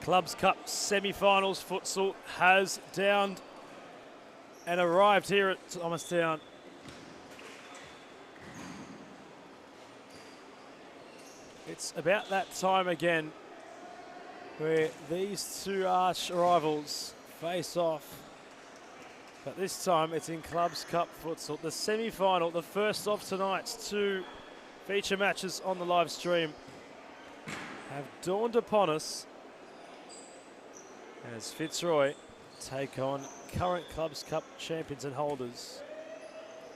Clubs Cup semi-finals futsal has downed and arrived here at Thomastown. It's about that time again where these two arch rivals face off. But this time it's in Clubs Cup futsal. The semi-final, the first of tonight's two feature matches on the live stream, have dawned upon us as Fitzroy take on current Clubs Cup champions and holders,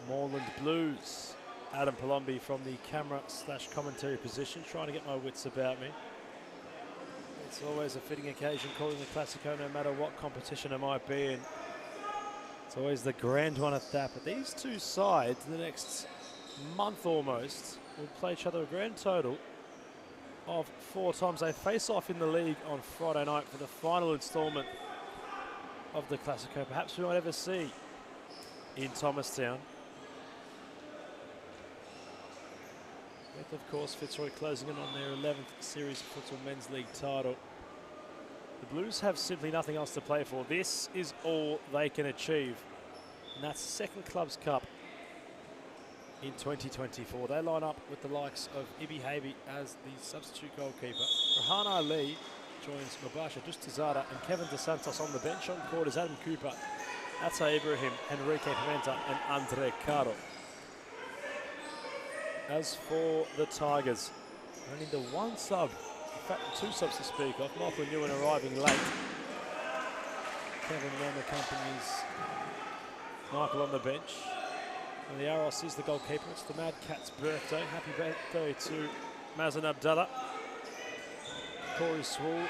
Moreland Blues. Adam Palombi from the camera/commentary position, trying to get my wits about me. It's always a fitting occasion calling the Classico, no matter what competition it might be in. It's always the grand one at that. But these two sides, the next month almost, will play each other a grand total of 4 times. They face off in the league on Friday night for the final instalment of the Classico. Perhaps we might ever see in Thomastown. With, of course, Fitzroy closing in on their 11th Series Futsal Men's League title. The Blues have simply nothing else to play for. This is all they can achieve. And that's the second Clubs Cup in 2024. They line up with the likes of Ibi Havey as the substitute goalkeeper. Rahan Ali joins Mubasha Dustazada and Kevin DeSantos on the bench. On court is Adam Cooper, Ata Ibrahim, Enrique Pimenta and Andre Caro. As for the Tigers, only the one sub, in fact 2 subs to speak of. Michael Newen arriving late. Kevin Lam accompanies Michael on the bench. And the Aros is the goalkeeper. It's the Mad Cat's birthday. Happy birthday to Mazen Abdallah. Corey Swool,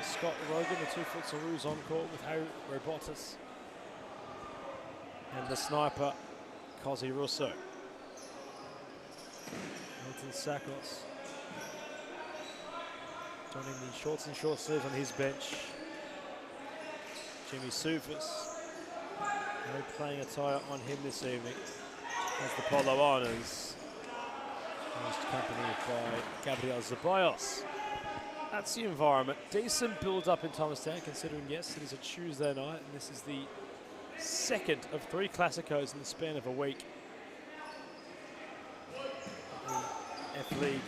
Scott Rogan, the 2 futsaroos on court with Harry Robotis. And the sniper, Cosi Russo. Milton Sakos joining the shorts and short sleeves on his bench. Jimmy Sufis, no playing attire on him this evening as the Polo Honours, accompanied by Gabriel Zeballos. That's the environment. Decent build-up in Thomastown, considering, yes, it is a Tuesday night, and this is the second of 3 Classicos in the span of a week. F-League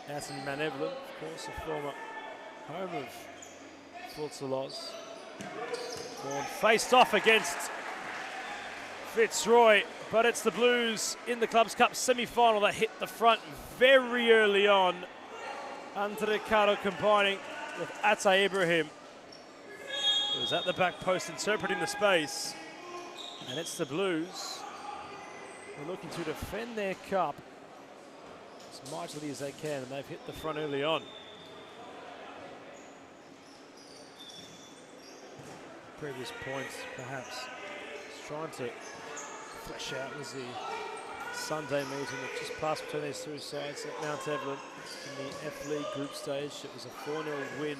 out in Mount Evelyn, of course, a former home of Futsal Oz. Vaughan faced off against Fitzroy, but it's the Blues in the Clubs Cup semi-final that hit the front very early on. Andre Caro combining with Ata Ibrahim, who was at the back post interpreting the space. And it's the Blues who are looking to defend their cup as mightily as they can, and they've hit the front early on. Previous points, perhaps, just trying to flesh out was the Sunday meeting that just passed between these 2 sides at Mount Evelyn in the F-League group stage. It was a 4-0 win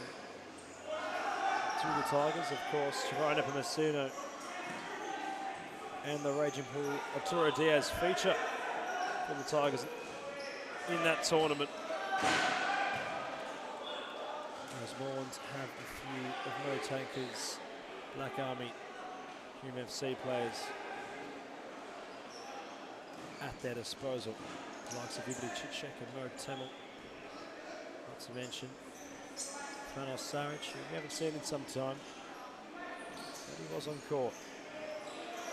to the Tigers, of course. Chivara Nepomuceno and the Raging Bull Arturo Diaz feature for the Tigers in that tournament. As Moreland have a few of No Tankers, Black Army, Hume FC players at their disposal. The likes of Ibri Chichek and Mo Tamil. Not to mention Fanos Saric, who we haven't seen in some time. But he was on court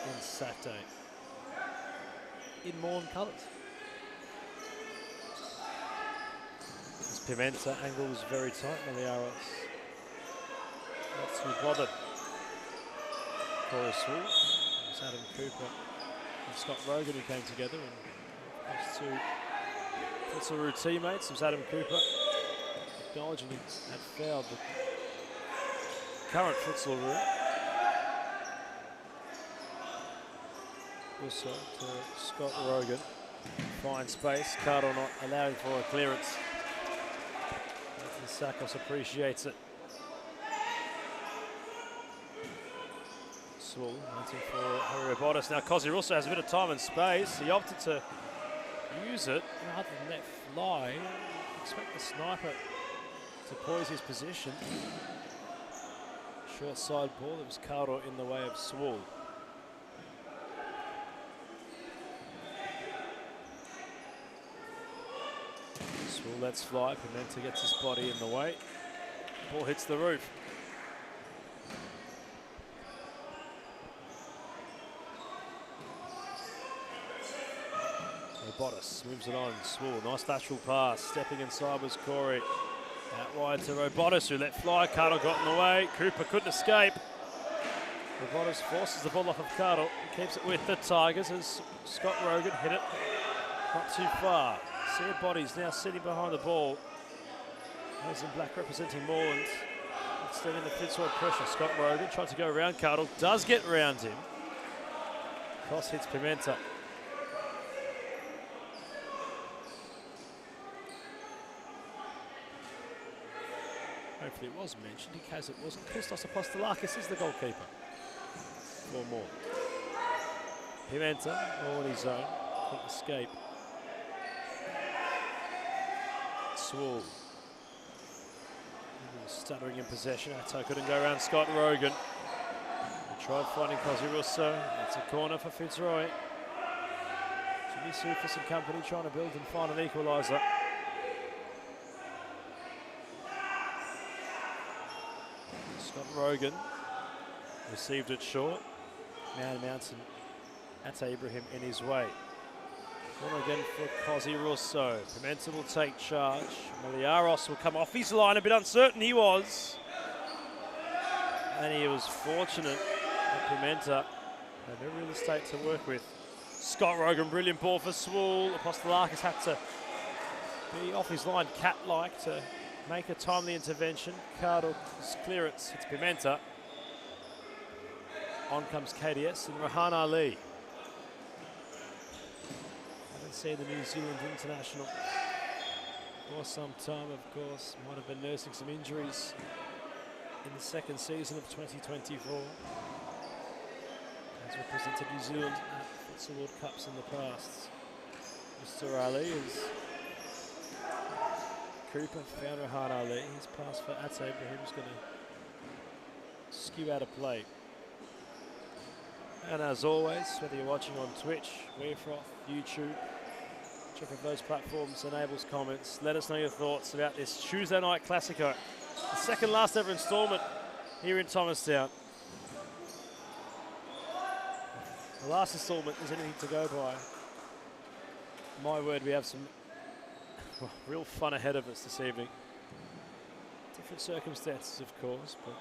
on Saturday in Moreland colours. As Pimenta angles very tight on the arrows. Not too bothered. Corey Swool, it's Adam Cooper and Scott Rogan who came together, and those 2 Futsal teammates. It was Adam Cooper acknowledging he had fouled the current Futsal route. Also to Scott Rogan, fine space, Cardo not allowing for a clearance. Sakos appreciates it. Swool waiting for Harry Robotis. Now Cosi Russo has a bit of time and space. He opted to use it rather than let fly. Expect the sniper to poise his position. Short side ball, it was Carter in the way of Swall. Swall lets fly, Pimenta gets his body in the way. Ball hits the roof. Robotis moves it on, Swall, nice lateral pass, stepping inside was Corey. Out wide to Robotis, who let fly, Cardle got in the way, Cooper couldn't escape. Robotis forces the ball off of Cardle, keeps it with the Tigers as Scott Rogan hit it not too far. Sear Bodies now sitting behind the ball. Those in black representing Moreland. Extending the Fitzroy pressure, Scott Rogan tried to go around Cardle, does get round him. Cross hits Pimenta. Hopefully it was mentioned, in case it wasn't. Christos Apostolakis is the goalkeeper. Four more. Pimenta, all on his own, couldn't escape. Swall. Stuttering in possession, Atto couldn't go around Scott Rogan. He tried finding Cosy Russo, it's a corner for Fitzroy. Jimmy Soufis and company trying to build and find an equaliser. Scott Rogan received it short. Man Mountain, Atta Ibrahim in his way. Corner again for Cosy Russo. Pimenta will take charge. Miliaros will come off his line, a bit uncertain he was. And he was fortunate that Pimenta had no real estate to work with. Scott Rogan, brilliant ball for Swall. Apostolakis had to be off his line cat-like to make a timely intervention. Cardle's clearance, it's Pimenta. On comes KDS and Rahan Ali. Haven't seen the New Zealand international for some time, of course. Might have been nursing some injuries in the second season of 2024. Has represented New Zealand at Fitzroy World Cups in the past. Mr. Ali is Cooper, found Rahan Ali. His pass for Atta Ibrahim's going to skew out of play. And as always, whether you're watching on Twitch, Wearfroth, YouTube, whichever of those platforms enables comments, let us know your thoughts about this Tuesday night Classico. The second last ever instalment here in Thomastown. The last instalment is anything to go by. My word, we have some real fun ahead of us this evening. Different circumstances, of course, but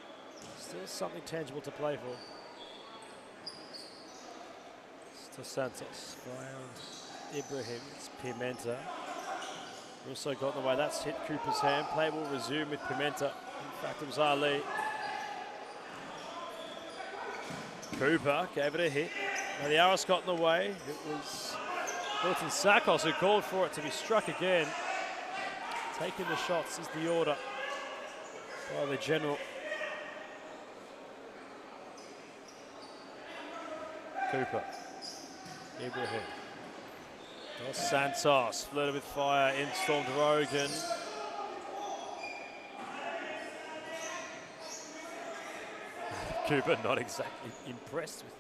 still something tangible to play for. To Santos, found Ibrahim, it's Pimenta. Russo got in the way, that's hit Cooper's hand. Play will resume with Pimenta. In fact, it was Ali. Cooper gave it a hit. Now the arrows got in the way. It was Milton Sakos who called for it to be struck again. Taking the shots is the order by the general. Cooper. Ibrahim. Dos Santos flirted with fire, in stormed Rogan. Cooper not exactly impressed with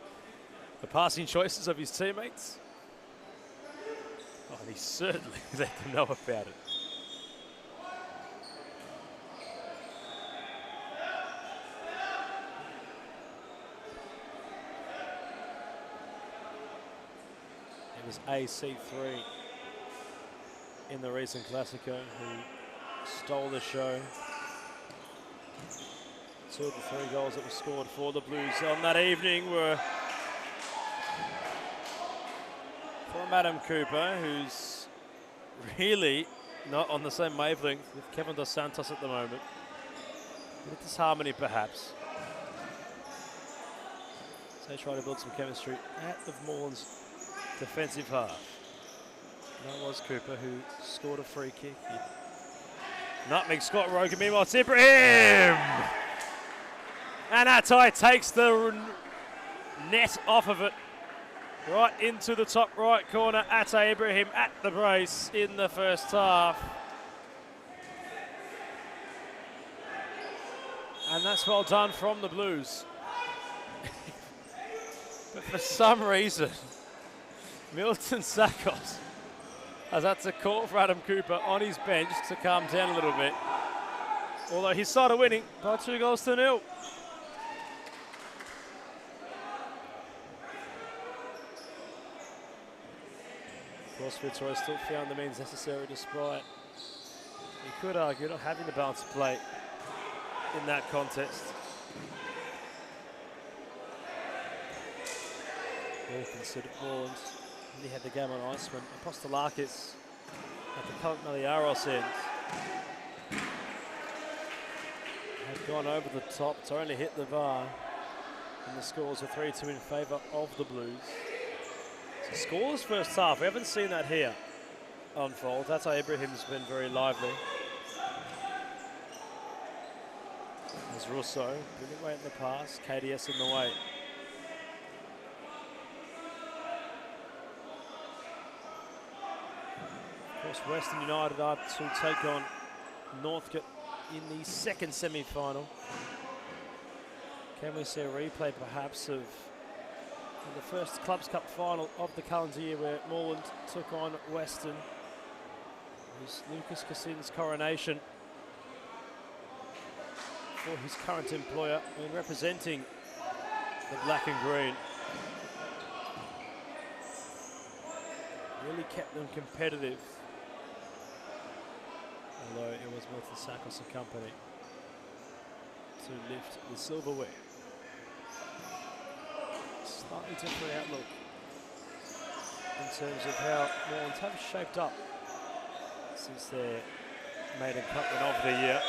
the passing choices of his teammates. Oh, and he certainly let them know about it. It was AC3 in the recent Classico who stole the show. 2 of the 3 goals that were scored for the Blues on that evening were from Adam Cooper, who's really not on the same wavelength with Kevin Dos Santos at the moment. Bit of disharmony, perhaps. So they try to build some chemistry out of Moreland's defensive half. That was Cooper who scored a free kick. Nutmeg Scott Rogan, meanwhile it's Ibrahim! And Atai takes the net off of it. Right into the top right corner. Atai Ibrahim at the brace in the first half. And that's well done from the Blues. But for some reason, Milton Sakos has had to call for Adam Cooper on his bench to calm down a little bit. Although he started winning by 2-0. Of course, Fitzroy still found the means necessary despite, you could argue, not having the balance of play in that contest. All considered Moreland. He had the game on ice when Apostolakis at the current Maliaros end had gone over the top to only hit the bar, and the scores are 3-2 in favour of the Blues. So scoreless first half. We haven't seen that here unfold. That's how Ibrahim's been very lively. There's Russo, brilliant weight in the pass, KDS in the way. Of course, Western United are to take on Northcote in the second semi-final. Can we see a replay perhaps of the first Clubs Cup final of the calendar year where Moreland took on Western? It was Lucas Cassin's coronation for his current employer when representing the black and green. Really kept them competitive, although it was Milton Sakos and company to lift the silverware. Slightly different outlook in terms of how Moreland have shaped up since their maiden cup win of the year.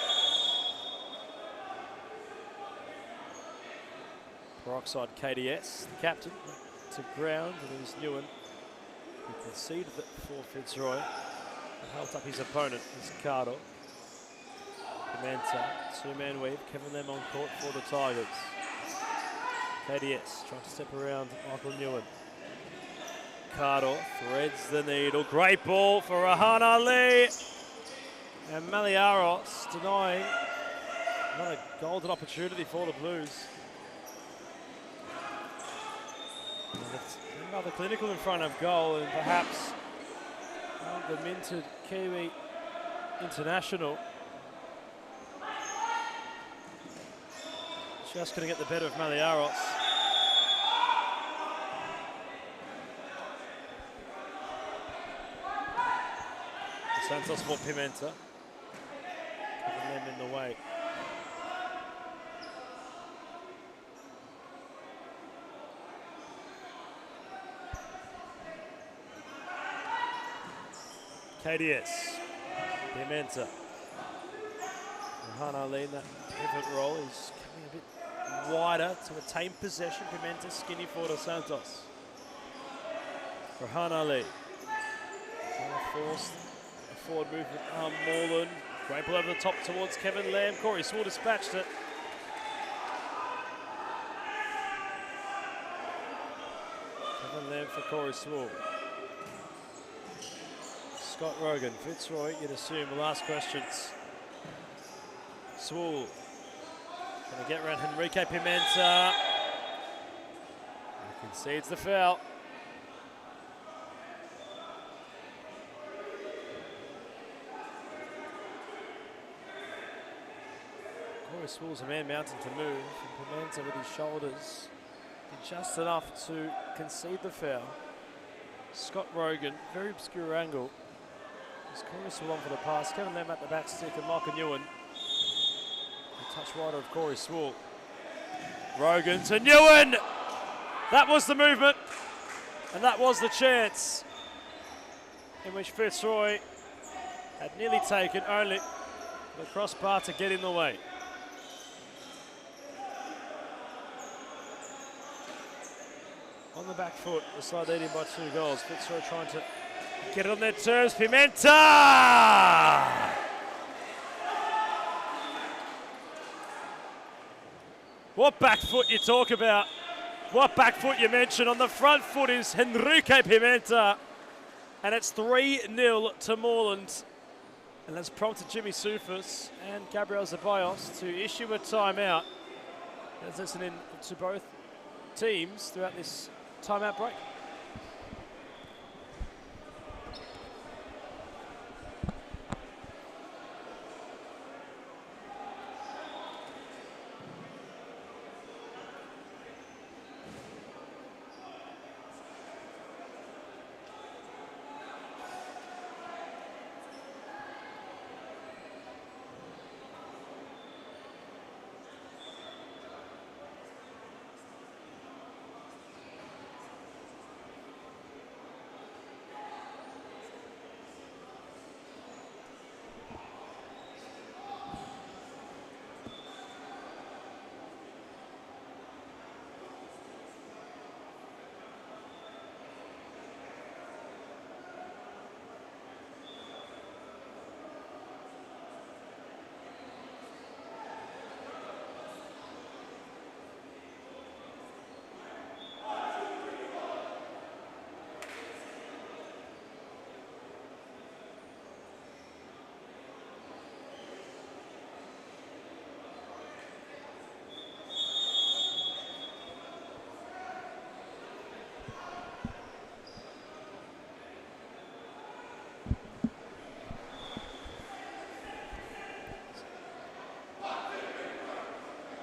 Peroxide KDS, the captain, to ground, and it was Newen who conceded it for Fitzroy and held up his opponent, Northcote. Pimenta, two-man weave, Kevin Lem on court for the Tigers. KDS trying to step around Michael Newen. Carter threads the needle. Great ball for Rahan Ali. And Maliaros denying another golden opportunity for the Blues. Rather clinical in front of goal, and perhaps the minted Kiwi international just going to get the better of Maliaros. Santos for Pimenta. Putting them in the way. KDS, Pimenta. Rahan Ali in that pivot role is coming a bit wider to attain possession. Pimenta skinny for Dos Santos. Rahan Ali trying to force a forward movement. Moreland, great ball over the top towards Kevin Lamb. Corey Swall dispatched it. Kevin Lamb for Corey Swall. Scott Rogan, Fitzroy, you'd assume, will ask questions. Swall, going to get around Henrique Pimenta. He concedes the foul. Corey Swall's a man mounting to move, and Pimenta with his shoulders did just enough to concede the foul. Scott Rogan, very obscure angle. Corey Swall on for the pass. Kevin Lem at the back stick, and Michael Newen. A touch wider of Corey Swall. Rogan to Newen. That was the movement, and that was the chance in which Fitzroy had nearly taken, only the crossbar to get in the way. On the back foot, the side leading by 2 goals. Fitzroy trying to get it on their terms. Pimenta! What back foot you talk about? What back foot you mention? On the front foot is Henrique Pimenta. And it's 3-0 to Moreland. And that's prompted Jimmy Soufis and Gabriel Zeballos to issue a timeout. Let's listen in to both teams throughout this timeout break.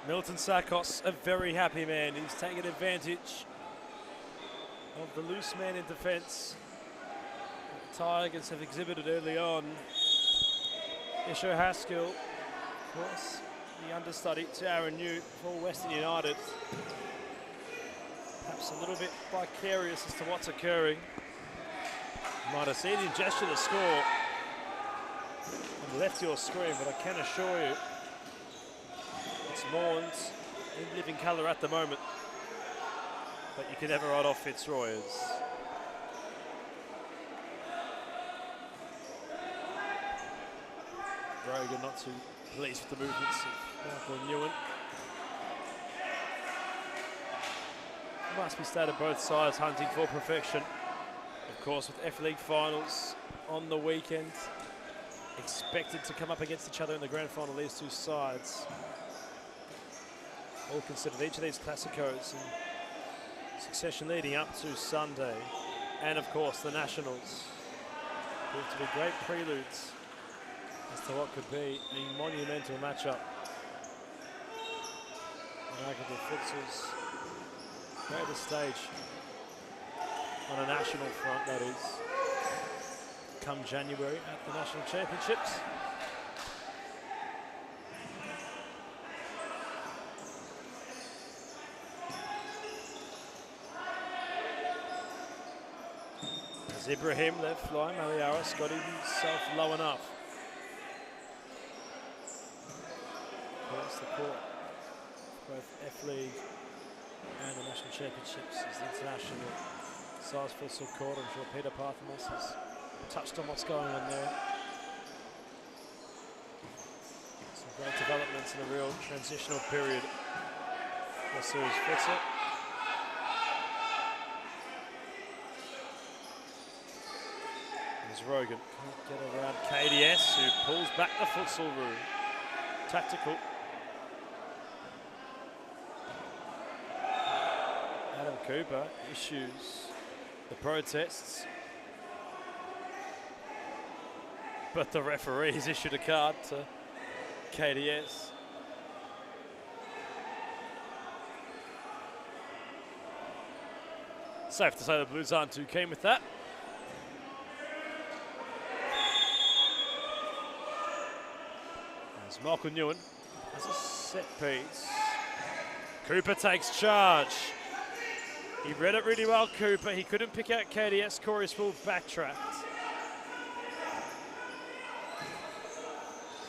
Milton Sakos, a very happy man. He's taking advantage of the loose man in defence. The Tigers have exhibited early on. Isho Haskell, of course, the understudy to Aaron New for Western United. Perhaps a little bit vicarious as to what's occurring. You might have seen him gesture the score on the left of your screen, but I can assure you it's Moreland in living colour at the moment, but you can never write off Fitzroy as Rogan not too pleased with the movements of Michael Newen. Must be stated both sides hunting for perfection. Of course, with F-League finals on the weekend, expected to come up against each other in the grand final, these two sides. All considered each of these Classicos in succession leading up to Sunday. And of course the Nationals proved to be great preludes as to what could be a monumental matchup. Arguably futsal's greatest stage on a national front, that is, come January at the National Championships. As Ibrahim left line, Maliaras got himself low enough. Of course, the court, both F-League and the National Championships, is the international size futsal court. I'm sure Peter Parthamos has touched on what's going on there. Some great developments in a real transitional period for series futsal. There's Rogan, can't get around KDS, who pulls back the futsal room. Tactical. Adam Cooper issues the protests, but the referee's issued a card to KDS. Safe to say the Blues aren't too keen with that. As Michael Newen has a set piece. Cooper takes charge. He read it really well, Cooper. He couldn't pick out KDS. Corey Spool backtracked.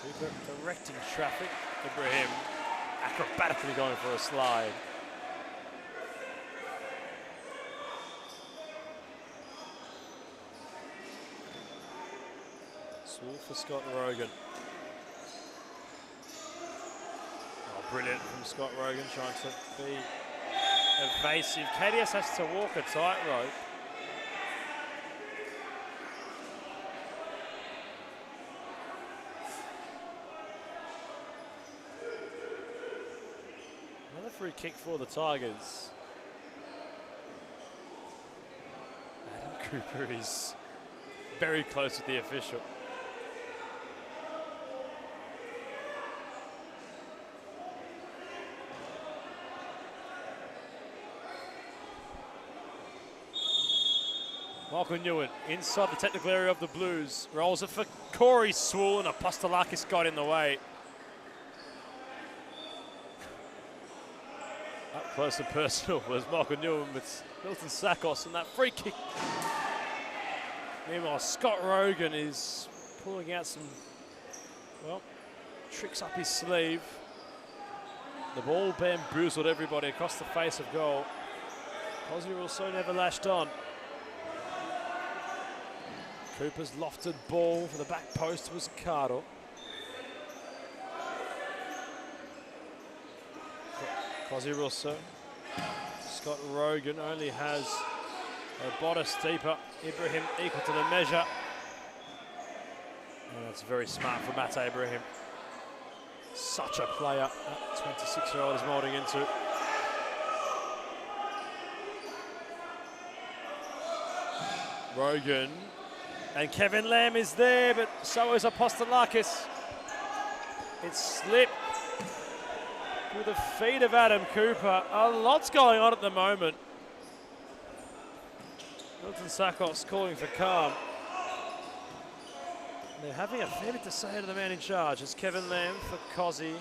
Cooper directing traffic. Ibrahim acrobatically going for a slide. Swool for Scott Rogan. Oh, brilliant from Scott Rogan, trying to be evasive. KDS has to walk a tightrope. free kick for the Tigers. Adam Cooper is very close with the official. Michael Newen inside the technical area of the Blues. Rolls it for Corey Sewell, and Apostolakis got in the way. Up close and personal was Michael Newen with Milton Sakos, and that free kick. Meanwhile, Scott Rogan is pulling out some, well, tricks up his sleeve. The ball bamboozled everybody across the face of goal. Cosy also never lashed on. Cooper's lofted ball for the back post was Cardo. Cosy Russo. Scott Rogan only has a bodice deeper. Ibrahim equal to the measure. And that's very smart for Matt Ibrahim. Such a player that 26-year-old is moulding into. Rogan. And Kevin Lamb is there, but so is Apostolakis. It slipped through the feet of Adam Cooper. A lot's going on at the moment. Milton Sakos calling for calm. They're having a fair bit to say to the man in charge. It's Kevin Lamb for Cozzy.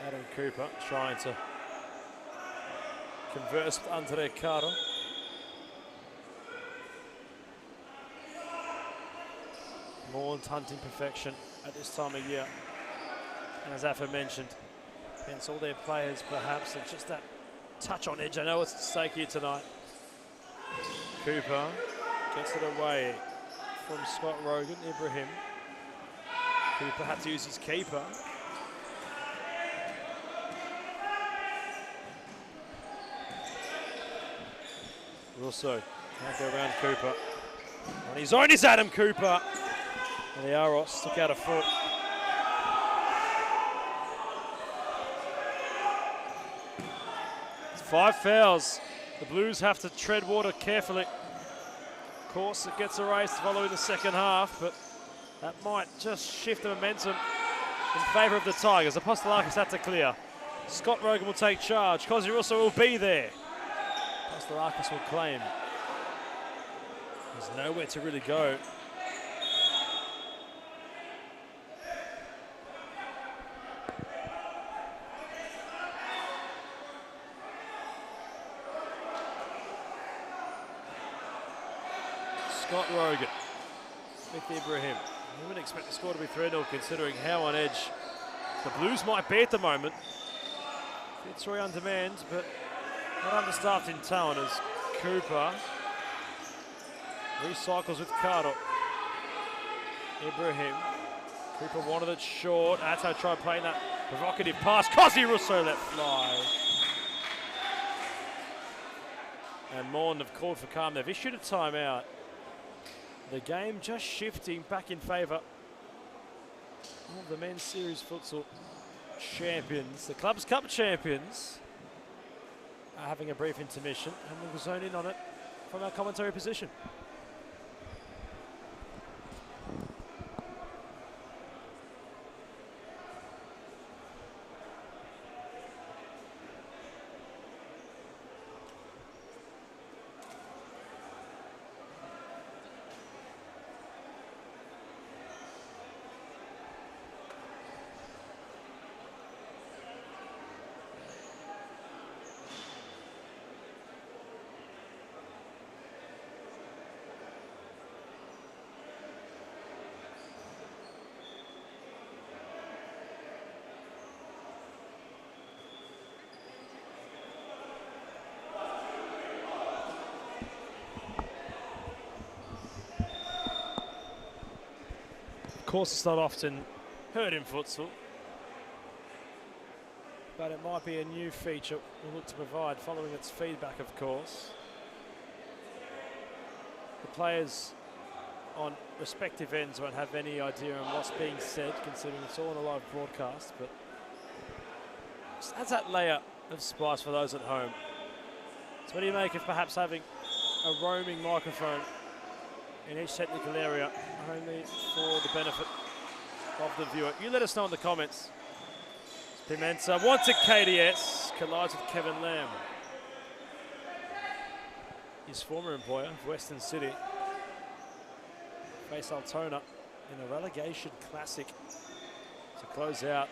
Adam Cooper trying to converse with Andre Cardo. Moreland hunting perfection at this time of year. And as Afa mentioned, hence all their players perhaps, and just that touch on edge. I know it's at stake here tonight. Cooper gets it away from Scott Rogan, Ibrahim. Cooper had to use his keeper. Russo can't go around Cooper. On his own is Adam Cooper. And the Aros took out a foot. It's 5 fouls. The Blues have to tread water carefully. Of course, it gets erased following the second half, but that might just shift the momentum in favour of the Tigers. Apostolakis had to clear. Scott Rogan will take charge. Cosy Russo will be there. Apostolakis will claim. There's nowhere to really go. Scott Rogan with Ibrahim. I wouldn't expect the score to be 3-0 considering how on edge the Blues might be at the moment. Fitzroy on demand, but not understaffed in talent as Cooper recycles with Cardo. Ibrahim. Cooper wanted it short. Atto tried playing that provocative pass. Cosy Russo let fly. And Moreland have called for calm. They've issued a timeout. The game just shifting back in favour of the men's series futsal champions. The Clubs Cup champions are having a brief intermission, and we'll zone in on it from our commentary position. Of course, it's not often heard in futsal, but it might be a new feature we'll look to provide following its feedback, of course. The players on respective ends won't have any idea on what's being said, considering it's all on a live broadcast, but Just adds that layer of spice for those at home. So what do you make of perhaps having a roaming microphone in each technical area, only for the benefit of the viewer? You let us know in the comments. Pimenta wants a KDS, collides with Kevin Lamb. His former employer of Western City face Altona in a relegation classic to close out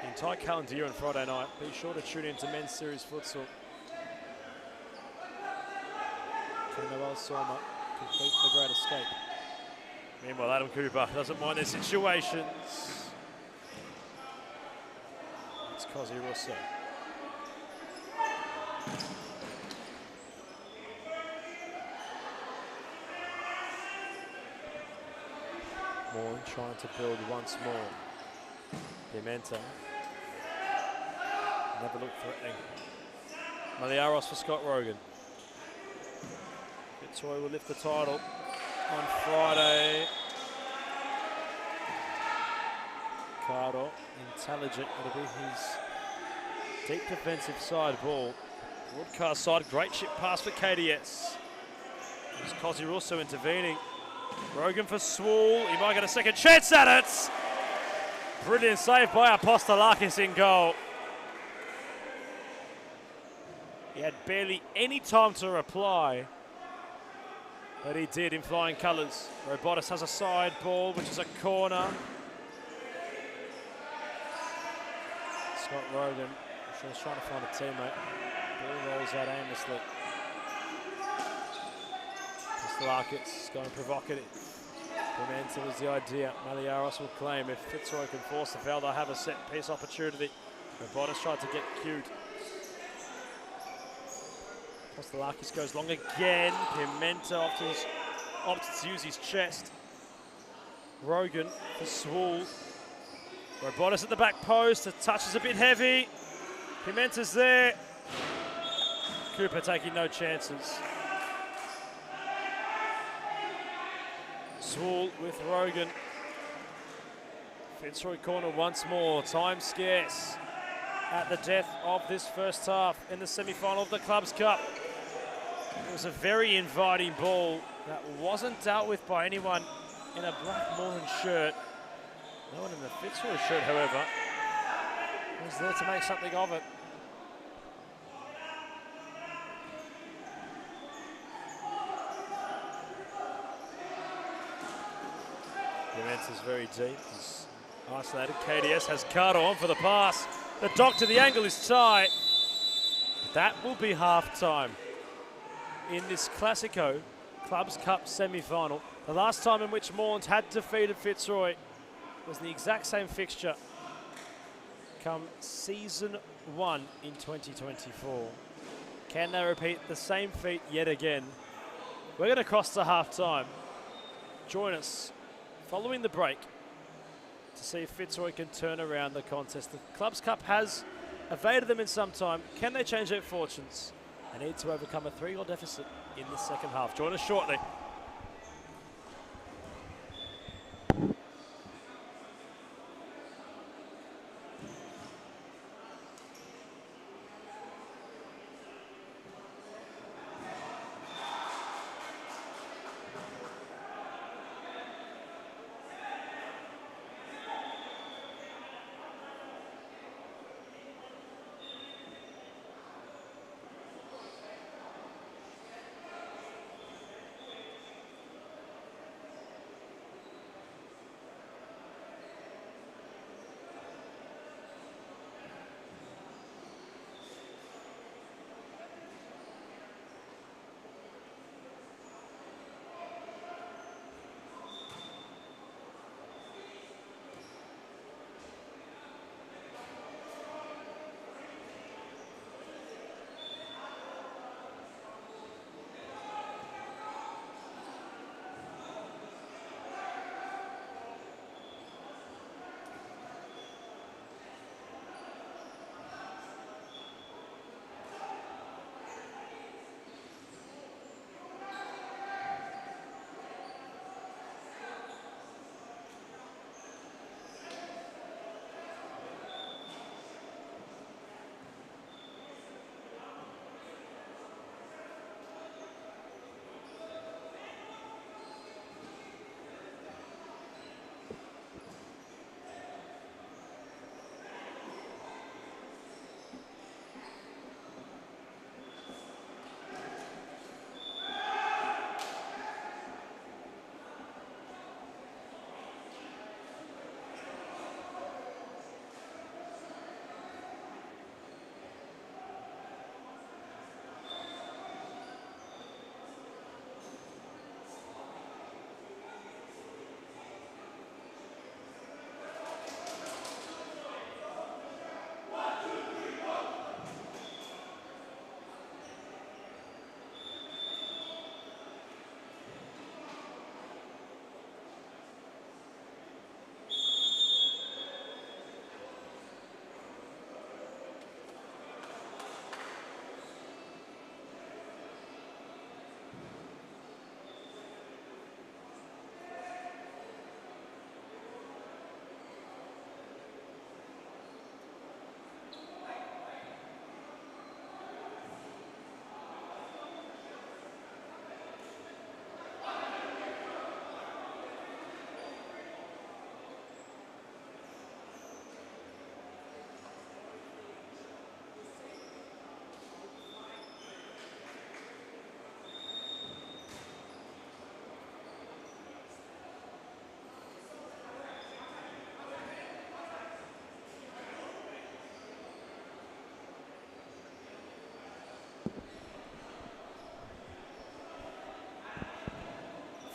the entire calendar year on Friday night. Be sure to tune in to men's series futsal. Can Noel Sorma complete the great escape? Meanwhile, Adam Cooper doesn't mind their situations. It's Cosy Russo. Moreland trying to build once more. Pimenta. Never looked threatening. Maliaros for Scott Rogan. Fitzroy will lift the title on Friday. Cardo, intelligent. It'll be his deep defensive side ball. Broadcast side, great chip pass for KDS. There's Cosy Russo intervening. Rogan for Swool, he might get a second chance at it. Brilliant save by Apostolakis in goal. He had barely any time to reply, but he did in flying colours. Robotis has a side ball, which is a corner. Scott Rogan, I'm sure he's trying to find a teammate. Ball rolls out aimlessly. Apostolakis going provocative. Pimenta was the idea. Maliaros will claim. If Fitzroy can force the foul, they'll have a set piece opportunity. Robotis tried to get cued. Apostolakis goes long again. Pimenta opts to use his chest. Rogan for Swool. Robotis at the back post. The touch is a bit heavy. Pimenta's there. Cooper taking no chances. Swool with Rogan. Fitzroy corner once more. Time scarce at the death of this first half in the semi-final of the Clubs Cup. It was a very inviting ball that wasn't dealt with by anyone in a black Moreland shirt. No one in the Fitzroy shirt, however, was there to make something of it. Pimenta's very deep. He's isolated. KDS has Carter on for the pass. The dock to the angle is tight. That will be half-time in this Classico Clubs Cup semi-final. The last time in which Moreland had defeated Fitzroy was the exact same fixture come season 1 in 2024. Can they repeat the same feat yet again? We're going to cross to half-time. Join us following the break to see if Fitzroy can turn around the contest. The Clubs Cup has evaded them in some time. Can they change their fortunes? They need to overcome a 3-goal deficit in the second half. Join us shortly.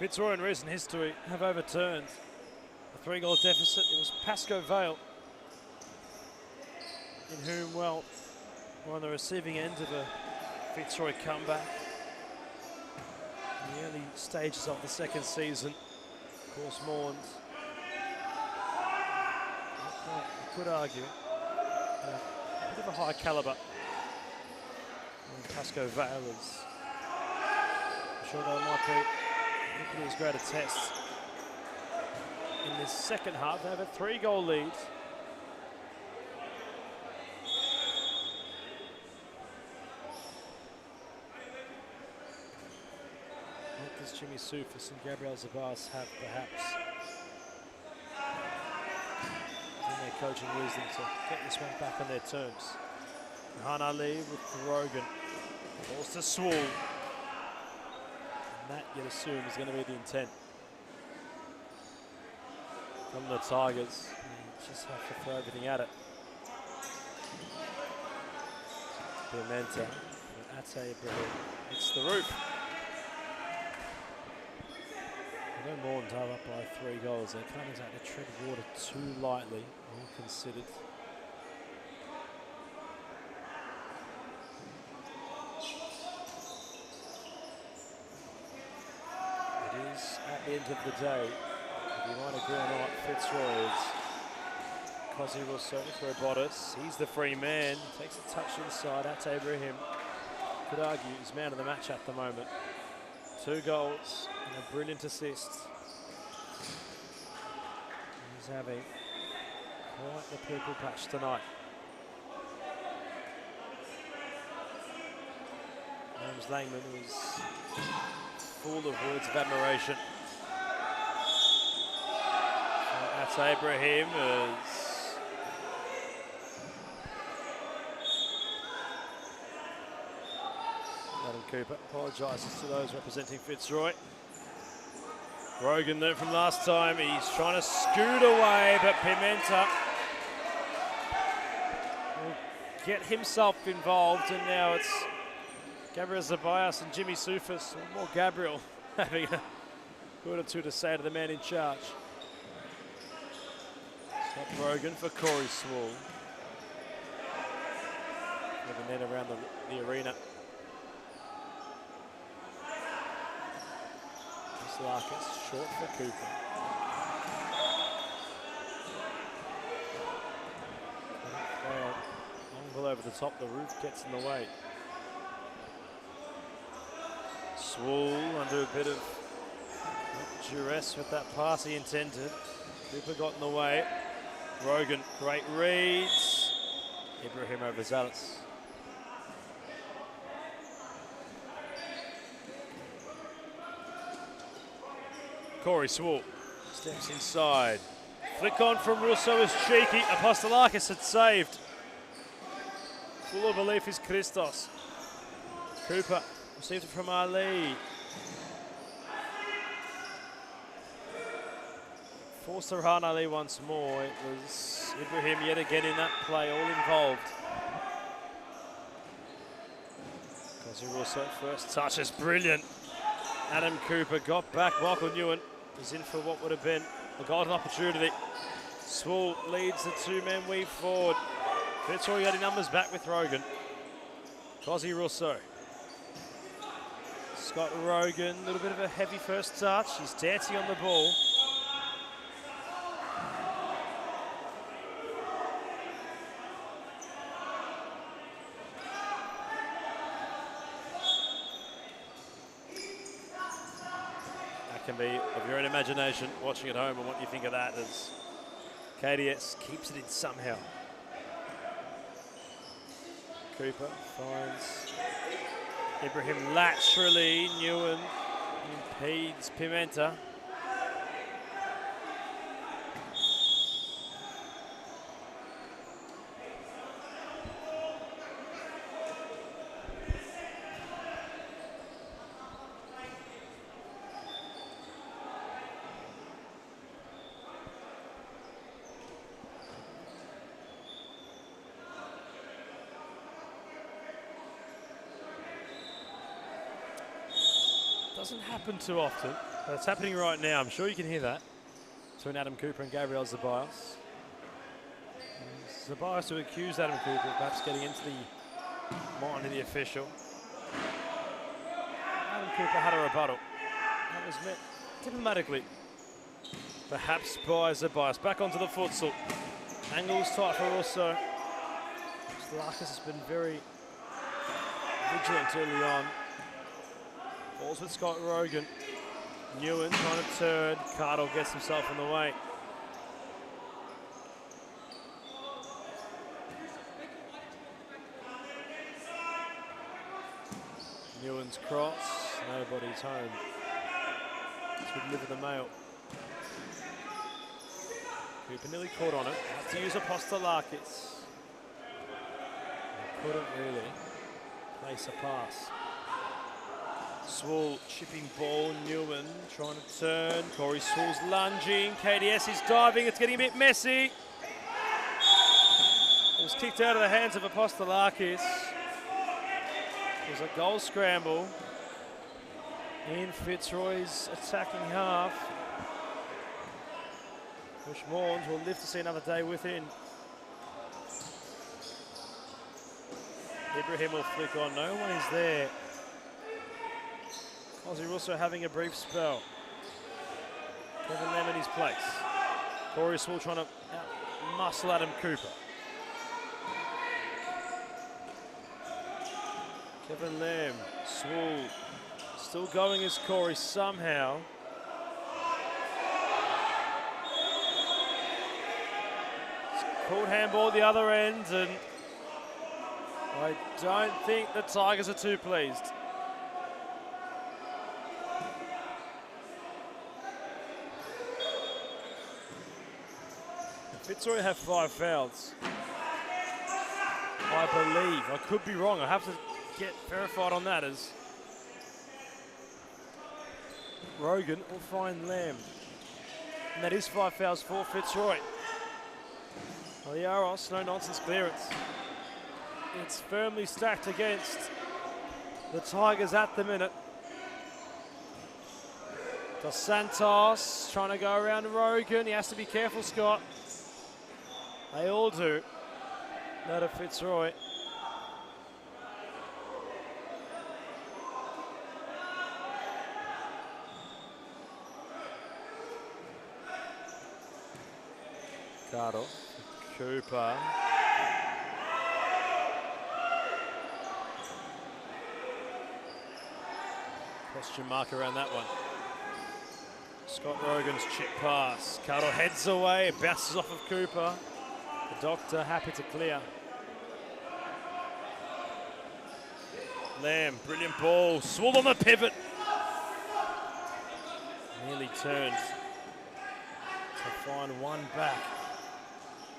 Fitzroy in recent history have overturned a 3-goal deficit. It was Pascoe Vale in whom, well, were on the receiving end of a Fitzroy comeback in the early stages of the second season. Of course, Moreland, you could argue, a bit of a high calibre. And Pascoe Vale is, I'm sure they might be looking at as great a test in this second half. They have a 3-goal lead. What does Jimmy Soufis and Gabriel Zabas have, perhaps, in their coaching wisdom to get this one back on their terms? Han Ali with Rogan. Balls to Swall. And that, you'd assume, is going to be the intent from the Tigers. You just have to throw everything at it. Pimenta. Ate Ibrahim hits the roof. No more than up by 3 goals. They can't exactly tread water too lightly, all considered. It is, at the end of the day, if you might agree or not, Fitzroy is Cosy Russo for Bottas. He's the free man. Takes a touch inside. Ate Ibrahim, could argue, he's man of the match at the moment. 2 goals and a brilliant assist. He's having quite the purple patch tonight. James Langman was full of words of admiration. Ate Ibrahim is Adam Cooper apologises to those representing Fitzroy. Rogan there from last time, he's trying to scoot away, but Pimenta will get himself involved, and now it's Gabriel Zabayas and Jimmy Soufis, or more Gabriel, having a word or two to say to the man in charge. Stop Rogan for Corey Swall. With the net around the arena. Larkins, short for Cooper. Long over the top, the roof gets in the way. Swall under a bit of duress with that pass he intended. Cooper got in the way. Rogan, great reads. Ibrahim over Zalas. Corey Swall steps inside. Flick on from Russo is cheeky. Apostolakis had saved. Full of belief is Christos. Cooper received it from Ali. Forced to run Ali once more. It was Ibrahim yet again in that play, all involved. Cosy Russo, first touch is brilliant. Adam Cooper got back. Michael Newen was in for what would have been a golden opportunity. Swall leads the 2-man weave forward. Fitzroy got his numbers back with Rogan. Cosy Russo. Scott Rogan, a little bit of a heavy first touch. He's dancing on the ball. Can be of your own imagination watching at home and what you think of that as KDS keeps it in somehow. Cooper finds Ibrahim laterally. Newen impedes Pimenta. Doesn't happen too often. That's happening right now. I'm sure you can hear that. Between Adam Cooper and Gabriel Zeballos. Zeballos who accused Adam Cooper of perhaps getting into the mind of the official. Adam Cooper had a rebuttal. That was met diplomatically. Perhaps by Zeballos. Back onto the futsal. Angles tight for Russo. Larkis has been very vigilant early on. Falls with Scott Rogan. Newen trying to turn. Cardle gets himself in the way. Newen's cross. Nobody's home. This would live with the mail. Cooper nearly caught on it. Had to use Apostolakis. Couldn't really place a pass. Swole chipping ball. Newen trying to turn. Corey Swole's lunging. KDS is diving. It's getting a bit messy. It was kicked out of the hands of Apostolakis. It was a goal scramble in Fitzroy's attacking half, which Moreland will live to see another day within. Ibrahim will flick on. No one is there. Ozzy Russo having a brief spell. Kevin Lamb in his place. Corey Swole trying to muscle Adam Cooper. Kevin Lamb, Swole, still going as Corey somehow. Called handball at the other end, and I don't think the Tigers are too pleased. Fitzroy have 5 fouls, I believe. I could be wrong. I have to get verified on that, as Rogan will find Lamb. And that is 5 fouls for Fitzroy. Aliaros, no nonsense clearance. It's firmly stacked against the Tigers at the minute. Dos Santos trying to go around Rogan. He has to be careful, Scott. They all do. That of Fitzroy. Cardle, Cooper. Question mark around that one. Scott Rogan's chip pass. Cardle heads away, it bounces off of Cooper. The Doctor happy to clear. Lamb, brilliant ball. Swole on the pivot. Nearly turned to find one back.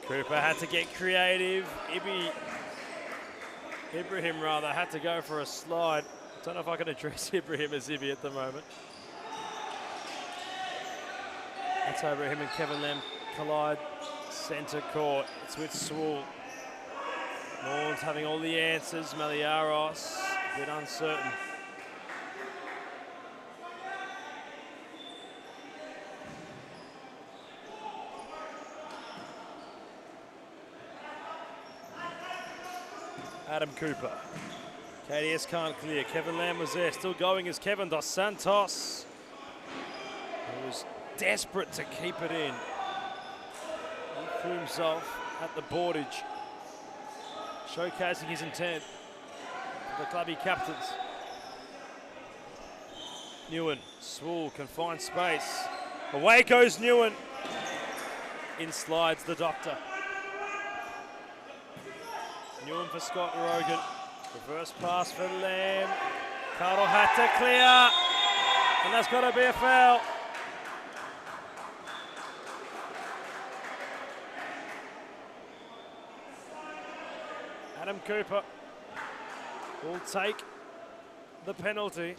Cooper had to get creative. Ibrahim had to go for a slide. Don't know if I can address Ibrahim as Ibi at the moment. That's Ibrahim and Kevin Lamb collide centre court. It's with Swole. Moreland's having all the answers. Maliaros, a bit uncertain. Adam Cooper. KDS can't clear. Kevin Lamb was there, still going as Kevin Dos Santos. He was desperate to keep it in. He threw himself at the boardage, showcasing his intent for the clubby captains. Newen, Swole can find space. Away goes Newen. In slides the Doctor. Newen for Scott Rogan. Reverse pass for Lamb. Cardle had to clear. And that's got to be a foul. Adam Cooper will take the penalty.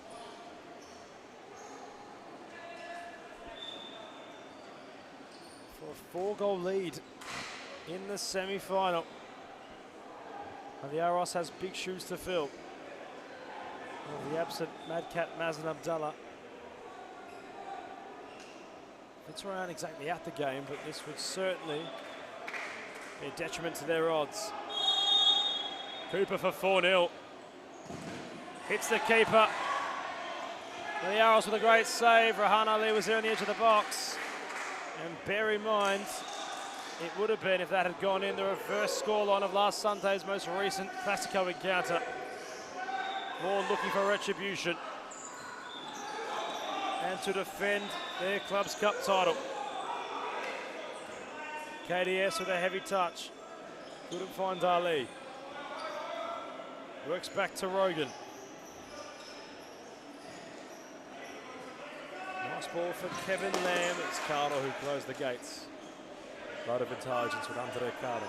For a 4-goal lead in the semi-final. Aliaros has big shoes to fill. The absent Mad Cat Mazen Abdallah Fitzroy aren't exactly at the game, but this would certainly be a detriment to their odds. Cooper for 4-0. Hits the keeper. The Arrows with a great save. Rahan Ali was there on the edge of the box. And bear in mind, it would have been, if that had gone in, the reverse scoreline of last Sunday's most recent Classico encounter. More looking for retribution and to defend their Clubs Cup title. KDS with a heavy touch. Couldn't find Ali. Works back to Rogan. Nice ball for Kevin Lamb. It's Carter who closed the gates. A lot of intelligence with Andre Carter.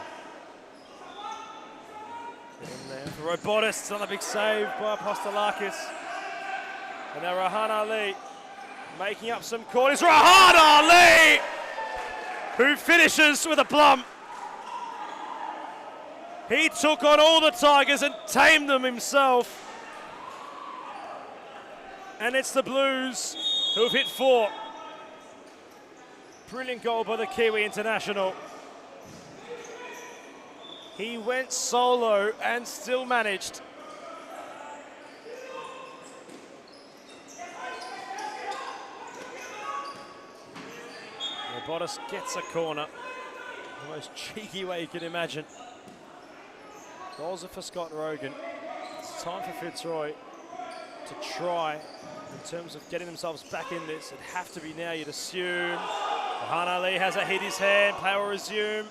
Kevin Lamb for Robotis. Another big save by Apostolakis. And now Rahan Ali making up some corners. Rahan Ali! Who finishes with a plum. He took on all the Tigers and tamed them himself. And it's the Blues who've hit 4. Brilliant goal by the Kiwi international. He went solo and still managed. Robotis gets a corner. The most cheeky way you can imagine. Goals are for Scott Rogan. It's time for Fitzroy to try, in terms of getting themselves back in this. It'd have to be now, you'd assume. Rahan Ali has a hit his hand. Play will resume.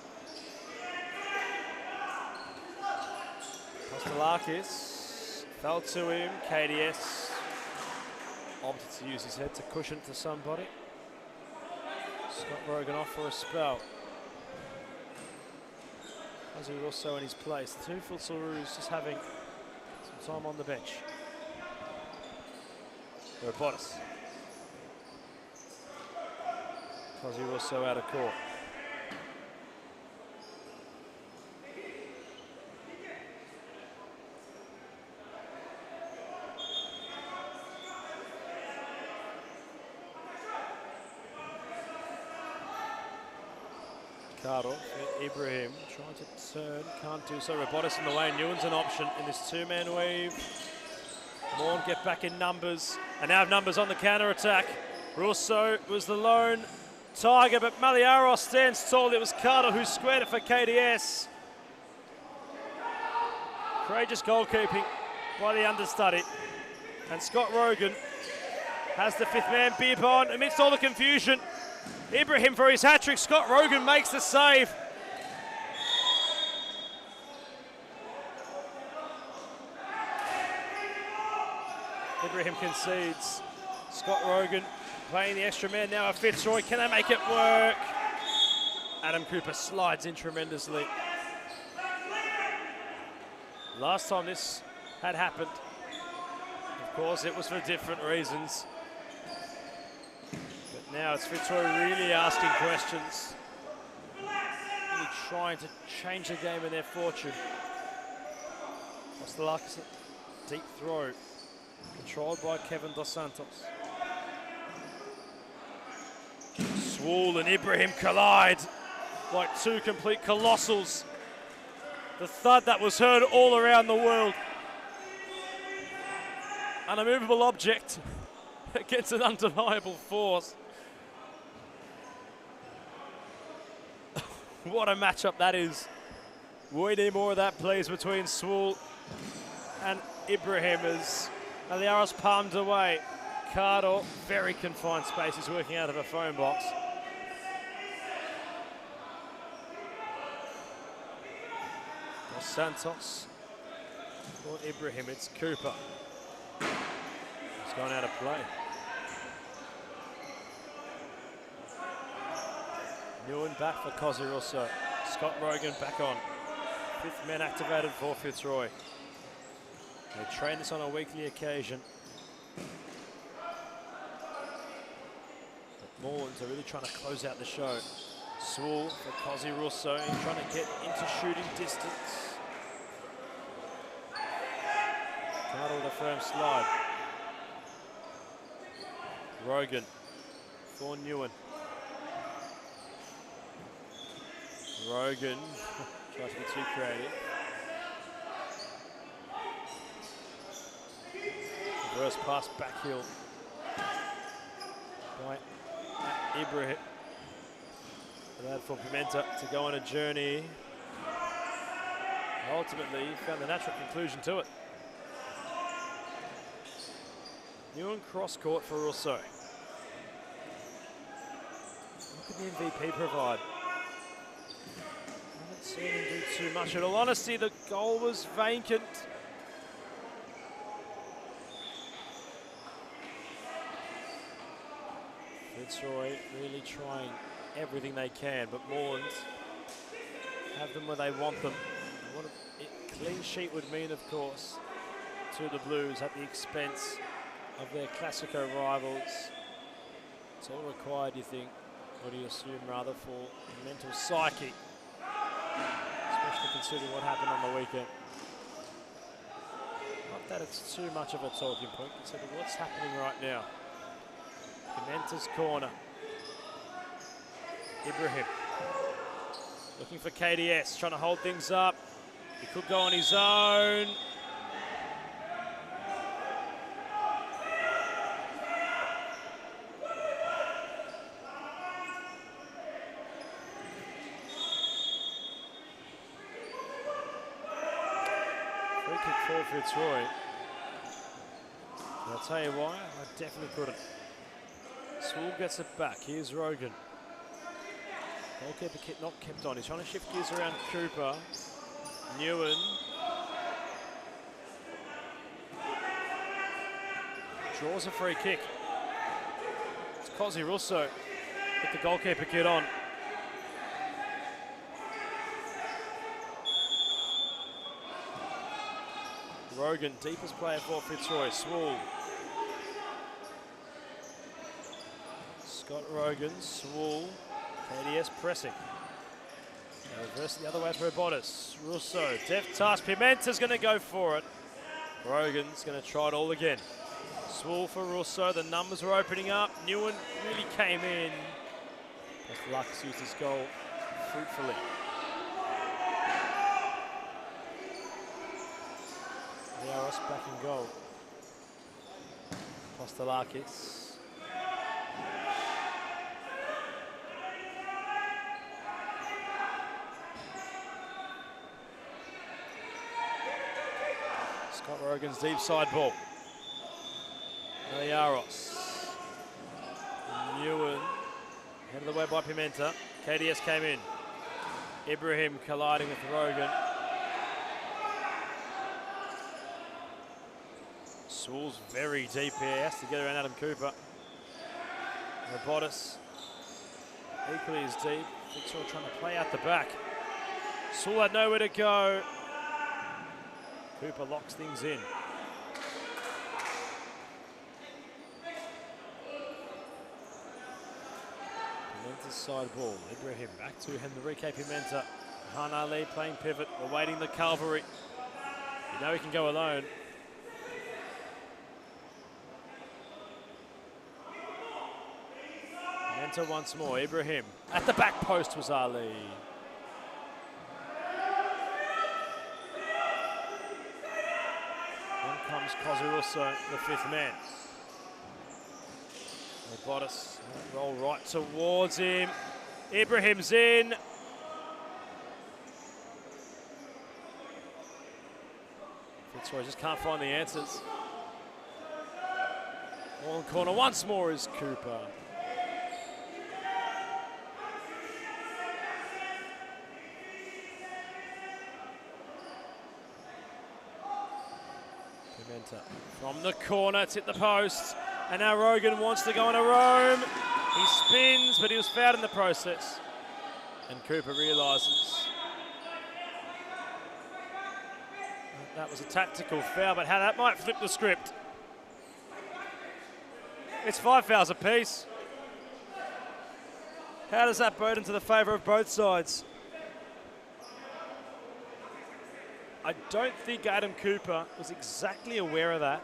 Apostolakis fell to him. KDS opted to use his head to cushion to somebody. Scott Rogan off for a spell. As he was also in his place. The two Fitzroys just having some time on the bench. Robotis. Because he was so out of court. Cardo, Ibrahim trying to turn, can't do so. Robotis in the way. Nguyen's an option in this two-man wave. Moreland get back in numbers, and now have numbers on the counter-attack. Russo was the lone Tiger, but Maliaros stands tall. It was Carter who squared it for KDS. Courageous goalkeeping by the understudy. And Scott Rogan has the fifth man bib on amidst all the confusion. Ibrahim for his hat-trick. Scott Rogan makes the save. Ibrahim concedes. Scott Rogan playing the extra man now of Fitzroy. Can they make it work? Adam Cooper slides in tremendously. Last time this had happened, of course, it was for different reasons. But now it's Fitzroy really asking questions. Really trying to change the game and their fortune. Apostolakis, deep throw. Controlled by Kevin Dos Santos. Swool and Ibrahim collide like two complete colossals. The thud that was heard all around the world. An immovable object against an undeniable force. What a matchup that is. We need more of that, please, between Swool and Ibrahim as the arrows palmed away. Cardo, very confined space. He's working out of a phone box. Dos Santos for Ibrahim. It's Cooper. He's gone out of play. Nguyen back for Cozzy Russo. Scott Rogan back on. Fifth man activated for Fitzroy. They train this on a weekly occasion. But Moreland are really trying to close out the show. Swool for Cozzy Russo, trying to get into shooting distance. Carter with a firm slide. Rogan for Nguyen. Rogan tries to be too creative. Reverse pass back heel by Ibrahim. Allowed for Pimenta to go on a journey. Ultimately, found the natural conclusion to it. Newen cross court for Russo. What can the MVP provide? I haven't seen him do too much. In all honesty, the goal was vacant. Fitzroy really trying everything they can, but Moreland have them where they want them. What a clean sheet would mean, of course, to the Blues at the expense of their Classico rivals. It's all required, you think, or do you assume rather, for mental psyche, especially considering what happened on the weekend. Not that it's too much of a talking point, considering what's happening right now. Pimenta's corner. Ibrahim looking for KDS, trying to hold things up. He could go on his own. Free kick for Fitzroy. I'll tell you why, I definitely couldn't. Swool gets it back. Here's Rogan. Goalkeeper not kept on. He's trying to shift gears around Cooper. Newen. Draws a free kick. It's Cozzy Russo with the goalkeeper kit on. Rogan, deepest player for Fitzroy. Swool. Scott Rogan, Swool, KDS pressing. Now reverse the other way for Bottas. Russo, deft touch, Pimenta's going to go for it. Rogan's going to try it all again. Swool for Russo, the numbers were opening up. Newen really came in. But Lux used his goal fruitfully. Yaros back in goal. Kostelakis. Scott Rogan's deep side ball. Yaros. Newen. Head of the way by Pimenta. KDS came in. Ibrahim colliding with Rogan. Swool's very deep here. Has to get around Adam Cooper. Bottas equally as deep. Fitzroy trying to play out the back. Swool had nowhere to go. Cooper locks things in. Pimenta's side ball. Ibrahim back to Henrique Pimenta. Han Ali playing pivot, awaiting the cavalry. You know he can go alone. Pimenta once more. Ibrahim. At the back post was Ali. Comes Cozzy Russo, the fifth man. Bottas roll right towards him. Ibrahim's in. Fitzroy just can't find the answers. Ball in corner once more is Cooper. From the corner, it's hit the post, and now Rogan wants to go on a roam. He spins, but he was fouled in the process. And Cooper realises that was a tactical foul, but how that might flip the script. It's 5 fouls apiece. How does that bode into the favour of both sides? I don't think Adam Cooper was exactly aware of that.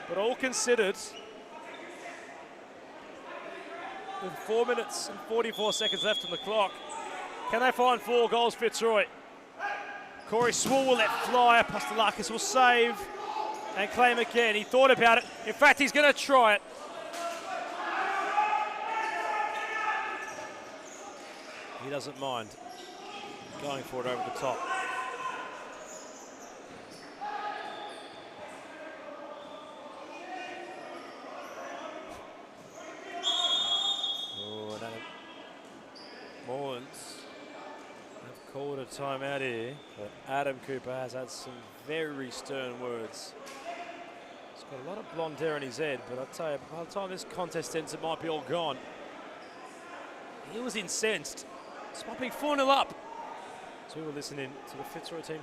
But all considered, with 4 minutes and 44 seconds left on the clock, Can they find 4 goals, Fitzroy? Corey Swall will let fly. Apostolakis will save and claim again. He thought about it. In fact, he's going to try it. He doesn't mind going for it over the top. Oh, Moreland have called a timeout here, but Adam Cooper has had some very stern words. He's got a lot of blonde hair in his head, but I'll tell you, by the time this contest ends, it might be all gone. He was incensed. Despite being 4-0 up. So we were listening to the Fitzroy team.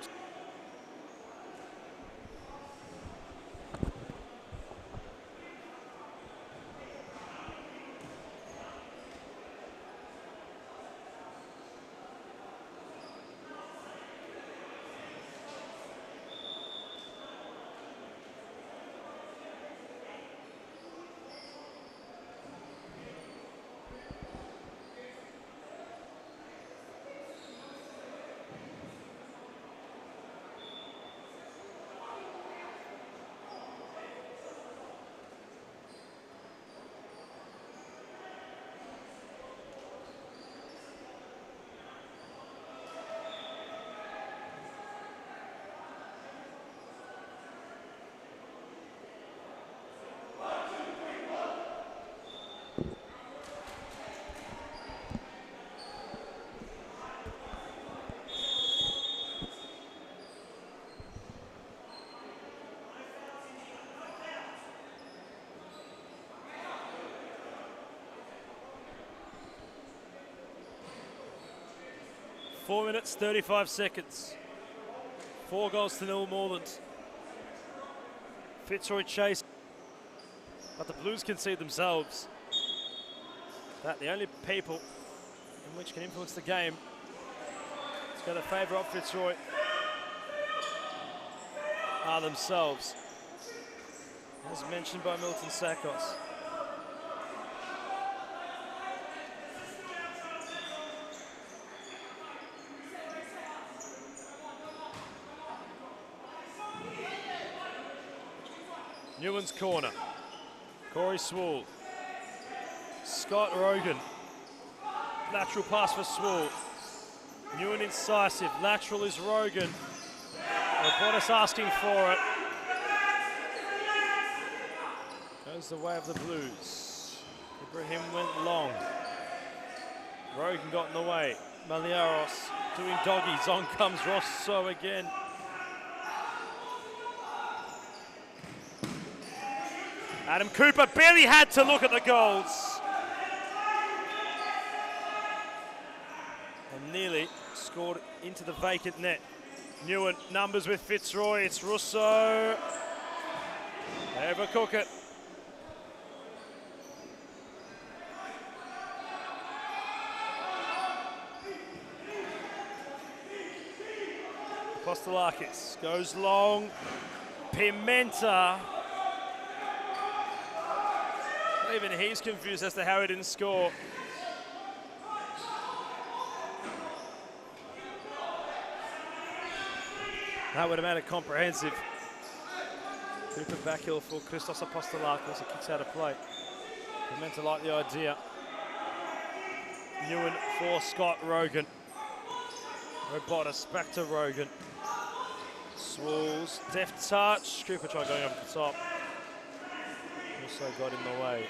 Four minutes, 35 seconds. 4 goals to 0 Moreland. Fitzroy chase, but the Blues concede themselves. That the only people in which can influence the game. It's got a favour of Fitzroy are themselves, as mentioned by Milton Sakos. Newman's corner. Corey Swall. Scott Rogan. Lateral pass for Swall. Newen incisive. Lateral is Rogan. Robotis asking for it. Goes the way of the Blues. Ibrahim went long. Rogan got in the way. Maliaros doing doggies. On comes Rosso again. Adam Cooper barely had to look at the goals. And nearly scored into the vacant net. Newen numbers with Fitzroy. It's Russo. They overcook it. Apostolakis goes long. Pimenta. Even he's confused as to how he didn't score. That would have made it comprehensive. Cooper backheel for Christos Apostolakis. It kicks out of play. Pimenta like the idea. Newen for Scott Rogan. Robotis back to Rogan. Swalls, deft touch. Cooper tried going over the top. Also got in the way.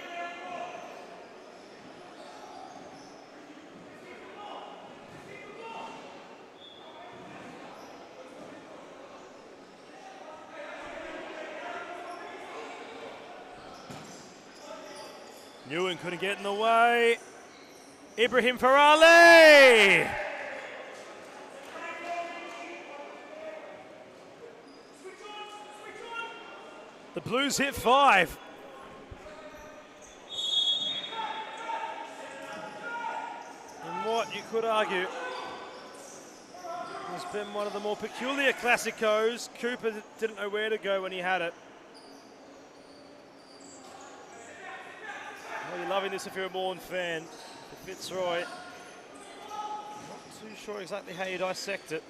Newen couldn't get in the way. Ibrahim Farali! The Blues hit 5. And what you could argue has been one of the more peculiar Classicos. Cooper didn't know where to go when he had it. Well, you're loving this if you're a Moreland fan. Fitzroy, not too sure exactly how you dissect it.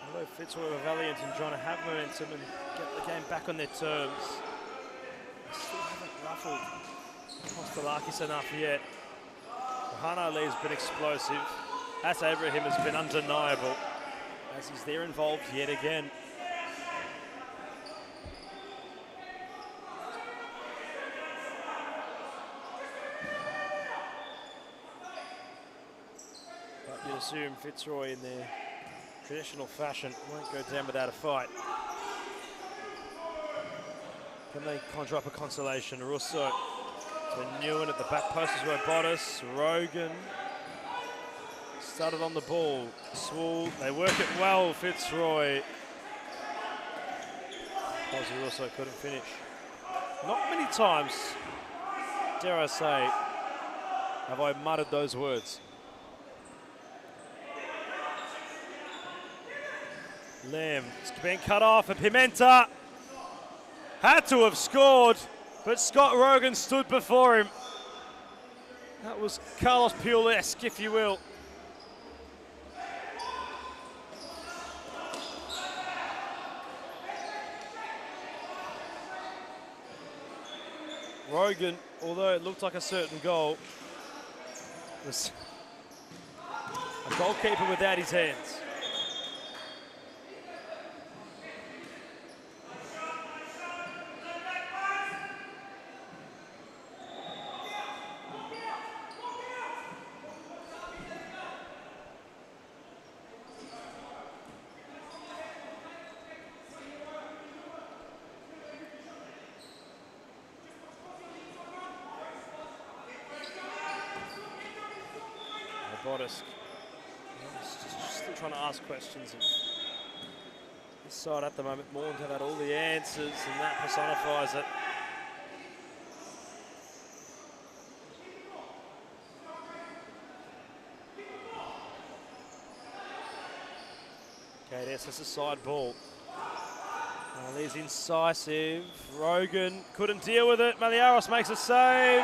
Although Fitzroy were valiant in trying to have momentum and get the game back on their terms, they still haven't ruffled Kostelakis enough yet. Rohan Ali's been explosive. As Abraham has been undeniable, as he's there involved yet again. But you'd assume Fitzroy in their traditional fashion won't go down without a fight. Can they conjure up a consolation? Russo to Newen at the back post as well. Bottas, Rogan started on the ball. Swool, they work it well, Fitzroy. Ozzy Russo couldn't finish. Not many times, dare I say, have I muttered those words. Lamb, it's been cut off, and Pimenta had to have scored, but Scott Rogan stood before him. That was Carlos Puyol-esque, if you will. Rogan, although it looked like a certain goal, was a goalkeeper without his hands. Still trying to ask questions. This side at the moment, Moreland have had all the answers, and that personifies it. KDS has a side ball. Ali's incisive. Rogan couldn't deal with it. Maliaros makes a save.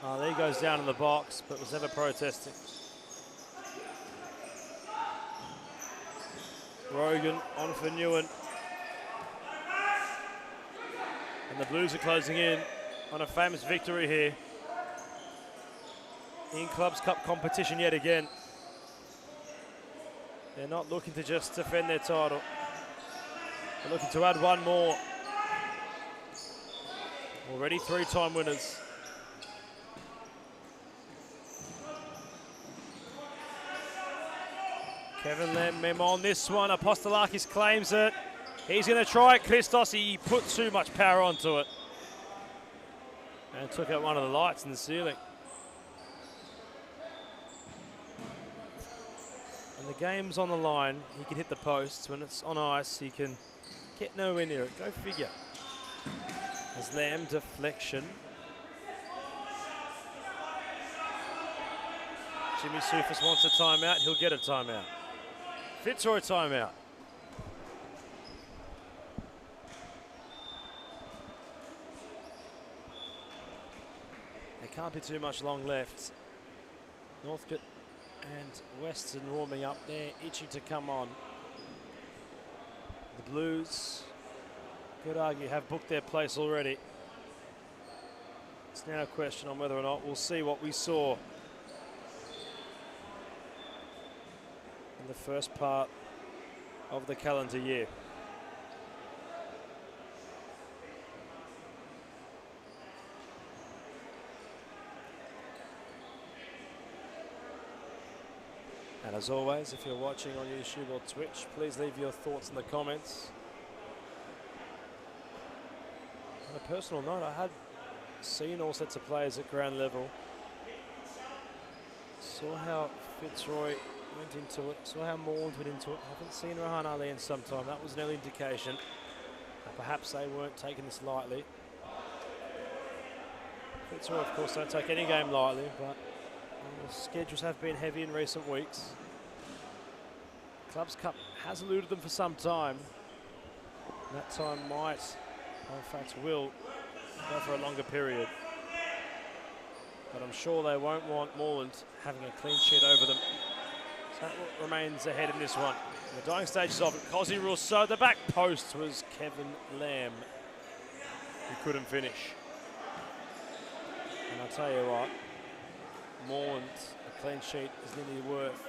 Ali goes down in the box, but was never protesting. Rogan on for Newen. And the Blues are closing in on a famous victory here in Clubs Cup competition yet again. They're not looking to just defend their title. They're looking to add one more. Already three-time winners. Kevin Lemem on this one. Apostolakis claims it. He's going to try it. Christos, he put too much power onto it. And took out one of the lights in the ceiling. And the game's on the line. He can hit the posts. When it's on ice, he can get nowhere near it. Go figure. As Lamb deflection. Jimmy Soufis wants a timeout. He'll get a timeout. Fitzroy timeout. There can't be too much long left. Northcote and Western warming up there, itching to come on. The Blues, could argue, have booked their place already. It's now a question on whether or not we'll see what we saw in the first part of the calendar year. And as always, if you're watching on YouTube or Twitch, please leave your thoughts in the comments. On a personal note, I had seen all sets of players at ground level. Saw how Fitzroy went into it, saw how Moreland went into it. Haven't seen Rohan Ali in some time. That was an early indication. Perhaps they weren't taking this lightly. Fitzroy, of course, don't take any game lightly, but the schedules have been heavy in recent weeks. Clubs Cup has eluded them for some time. That time might, or in fact will, go for a longer period. But I'm sure they won't want Moreland having a clean sheet over them. So that remains ahead in this one. In the dying stages of it, Cozzy Rousseau. The back post was Kevin Lamb, who couldn't finish. And I'll tell you what, Moreland, a clean sheet is nearly worth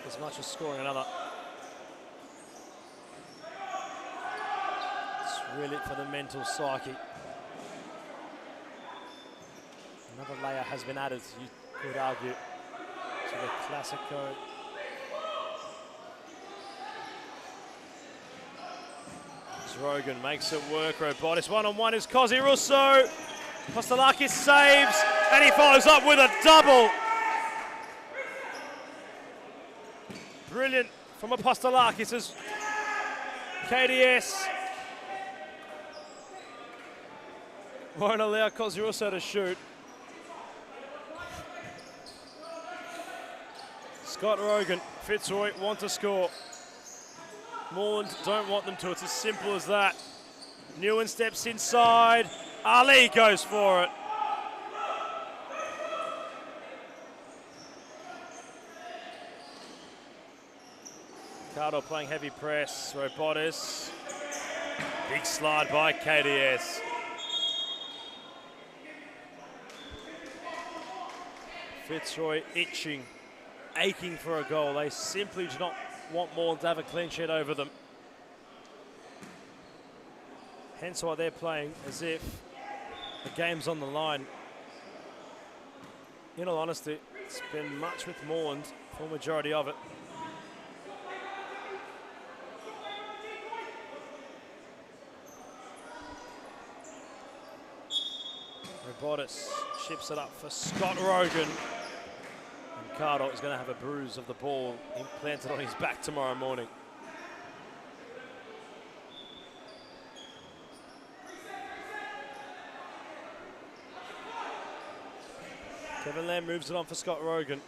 as much as scoring another. It's really for the mental psyche. Another layer has been added, you could argue, to the Classico. Rogan makes it work. Robotis one-on-one is Cozzy Rousseau. Apostolakis saves, and he follows up with a double. Brilliant from Apostolakis as KDS won't allow Cozzy Rousseau to shoot. Scott Rogan, Fitzroy want to score. Moreland don't want them to. It's as simple as that. Newen steps inside. Ali goes for it. Cardo playing heavy press. Robotis. Big slide by KDS. Fitzroy itching, aching for a goal. They simply do not want Moreland to have a clean sheet over them. Hence why they're playing as if the game's on the line. In all honesty, it's been much with Moreland for the majority of it. Robotis chips it up for Scott Rogan. And Cardo is going to have a bruise of the ball implanted on his back tomorrow morning. Kevin Lamb moves it on for Scott Rogan.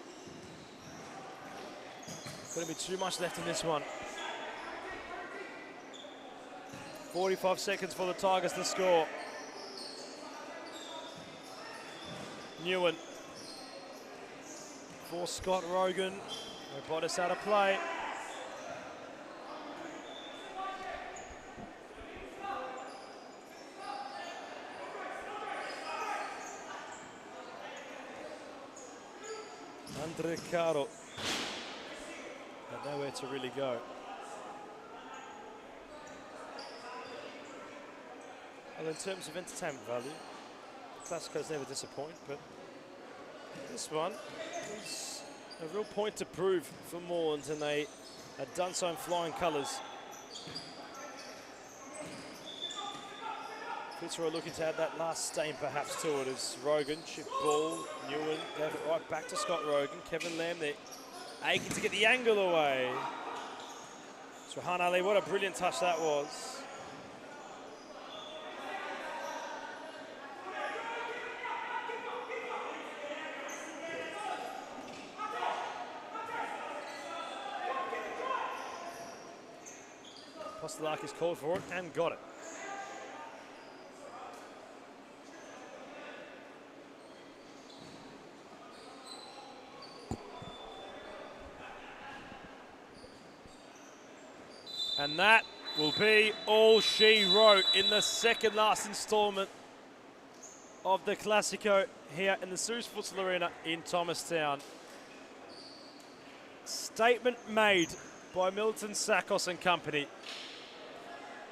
Going to be too much left in this one. 45 seconds for the Tigers to score. Newen for Scott Rogan. Robotis out of play. Andre Caro had nowhere to really go. Well, in terms of entertainment value, Classico's never disappoint, but this one is a real point to prove for Moreland, and they had done so in flying colours. Fitzroy looking to add that last stain perhaps to it as Rogan chip ball. Newen gave it right back to Scott Rogan. Kevin Lamb there aching to get the angle away. So Rahan Ali, what a brilliant touch that was. Apostolakis called for it and got it. And that will be all she wrote in the second last instalment of the Classico here in the Series Futsal Arena in Thomastown. Statement made by Milton Sakos and company.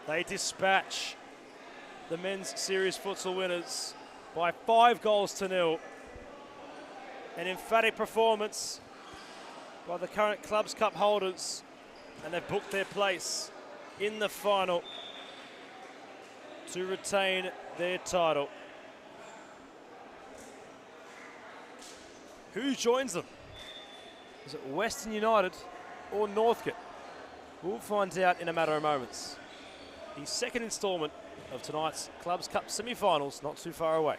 They dispatch the men's series futsal winners by 5-0. An emphatic performance by the current Clubs Cup holders, and they've booked their place in the final to retain their title. Who joins them? Is it Western United or Northcote? We'll find out in a matter of moments. The second instalment of tonight's Clubs Cup semi-finals not too far away.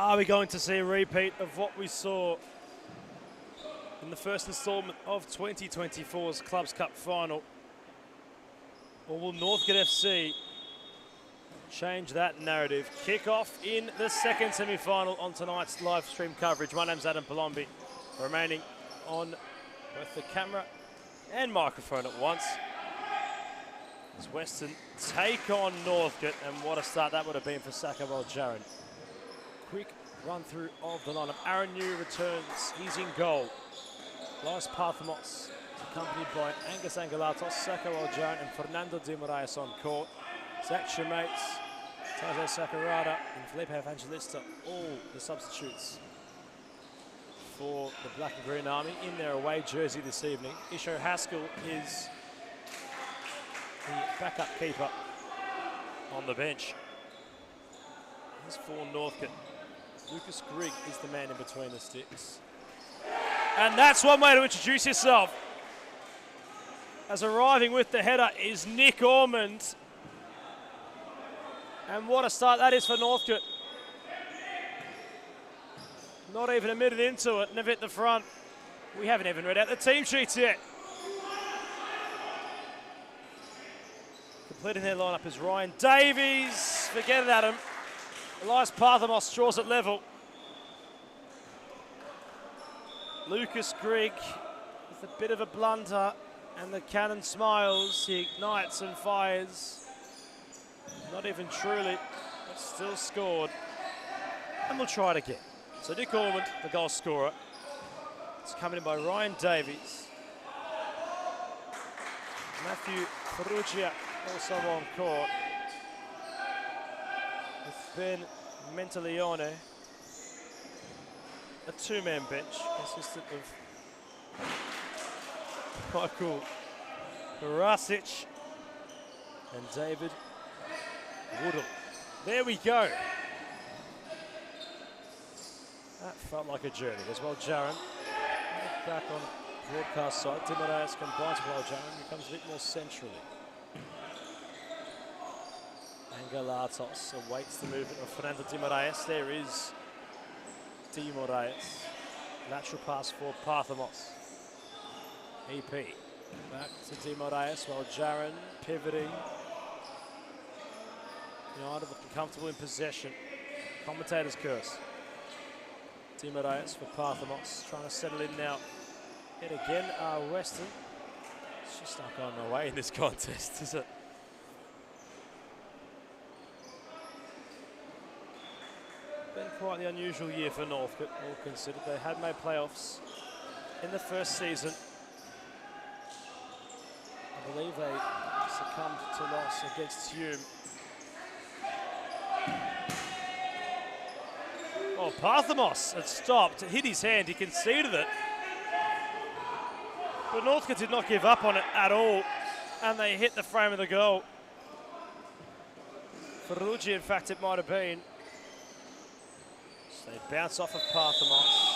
Are we going to see a repeat of what we saw in the first instalment of 2024's Clubs Cup final? Or will Northcote FC change that narrative? Kick-off in the second semi-final on tonight's live stream coverage. My name's Adam Palombi, remaining on both the camera and microphone at once. As Western take on Northcote, and what a start that would have been for Saka Jaron. Quick run through of the lineup. Aaron New returns, he's in goal. Lars Parthamos, accompanied by Angus Angelatos, Saka Jaron and Fernando Di Moraes on court. Zach Shemates, Tajo Sakurada and Felipe Evangelista, all the substitutes for the Black and Green Army in their away jersey this evening. Isho Haskell is the backup keeper on the bench. As for Northcote, Lucas Grigg is the man in between the sticks. And that's one way to introduce yourself. As arriving with the header is Nick Ormond. And what a start that is for Northcote. Not even a minute into it, and they've hit the front. We haven't even read out the team sheets yet. Completing their lineup is Ryan Davies. Forget it, Adam. Elias Parthamos draws it level. Lucas Grigg with a bit of a blunder, and the cannon smiles. He ignites and fires. Not even truly, but still scored. And we'll try it again. So Nick Ormond, the goal scorer. It's coming in by Ryan Davies. Matthew Ferrugia also on court. With Ben Mentaleone. A two-man bench consistent of Michael Barasic and David Woodall. There we go. That felt like a journey as well. Jaron back on broadcast side. Di Moraes combines with Jaron, becomes a bit more centrally. Angelatos awaits the movement of Fernando Di Moraes. There is Di Moraes. Lateral pass for Parthamos. EP. Back to Di Moraes while Jaron pivoting. United looking comfortable in possession. Commentator's curse. Di Moraes for Parthamos. Trying to settle in now. Yet again, Western. It's just not going their way in this contest, is it? Been quite the unusual year for Northcote, all considered. They had made playoffs in the first season. I believe they succumbed to loss against Hume. Oh, Parthamos had stopped, it hit his hand, he conceded it. But Northcote did not give up on it at all, and they hit the frame of the goal. Ferrugia, in fact, it might have been. So they bounce off of Parthamos.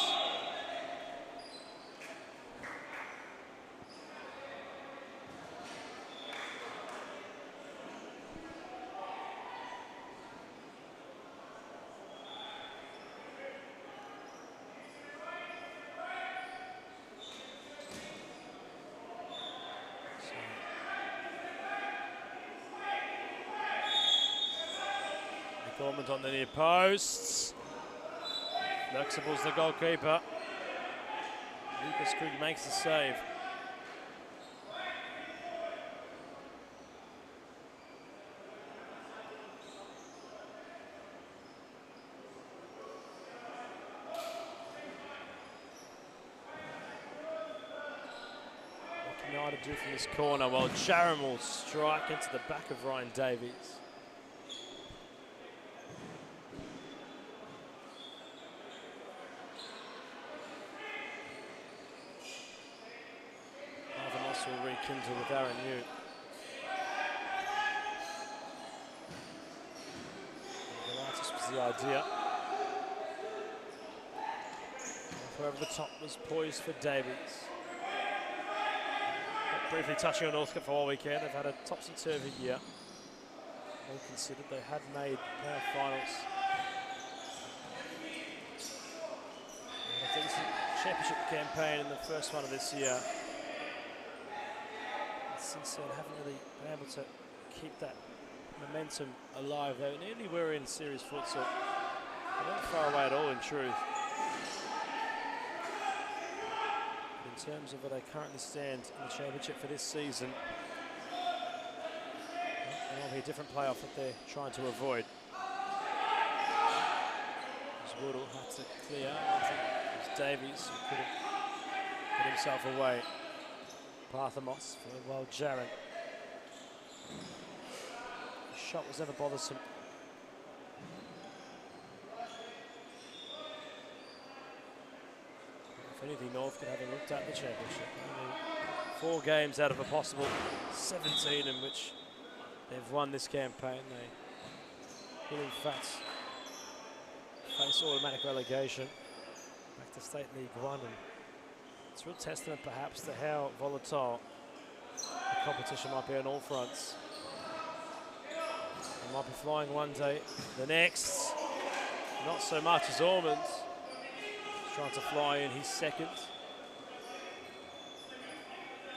Gorman on the near posts. Flexibles the goalkeeper. Lucas Grigg makes the save. What can United do from this corner? Well, Jaron will strike into the back of Ryan Davies. Will rekindle with Aaron New. This was the idea. Over the top was poised for Davies. Briefly touching on Northcote for all weekend. They've had a topsy-turvy year. All considered, they had made playoff finals decent championship campaign in the first one of this year. And since then, haven't really been able to keep that momentum alive. They nearly were in series futsal. They weren't far away at all, in truth. In terms of where they currently stand in the championship for this season, there'll be a different playoff that they're trying to avoid. As Woodall had to clear. It was Davies who couldn't get himself away. Parthamos for Wild Jaron. The shot was never bothersome. If anything, Northcote having looked at the championship. Only 4 games out of a possible 17 in which they've won this campaign. They will in fact face automatic relegation back to State League 1, and it's a real testament perhaps to how volatile the competition might be on all fronts. They might be flying one day, the next not so much as Ormond. He's trying to fly in his second.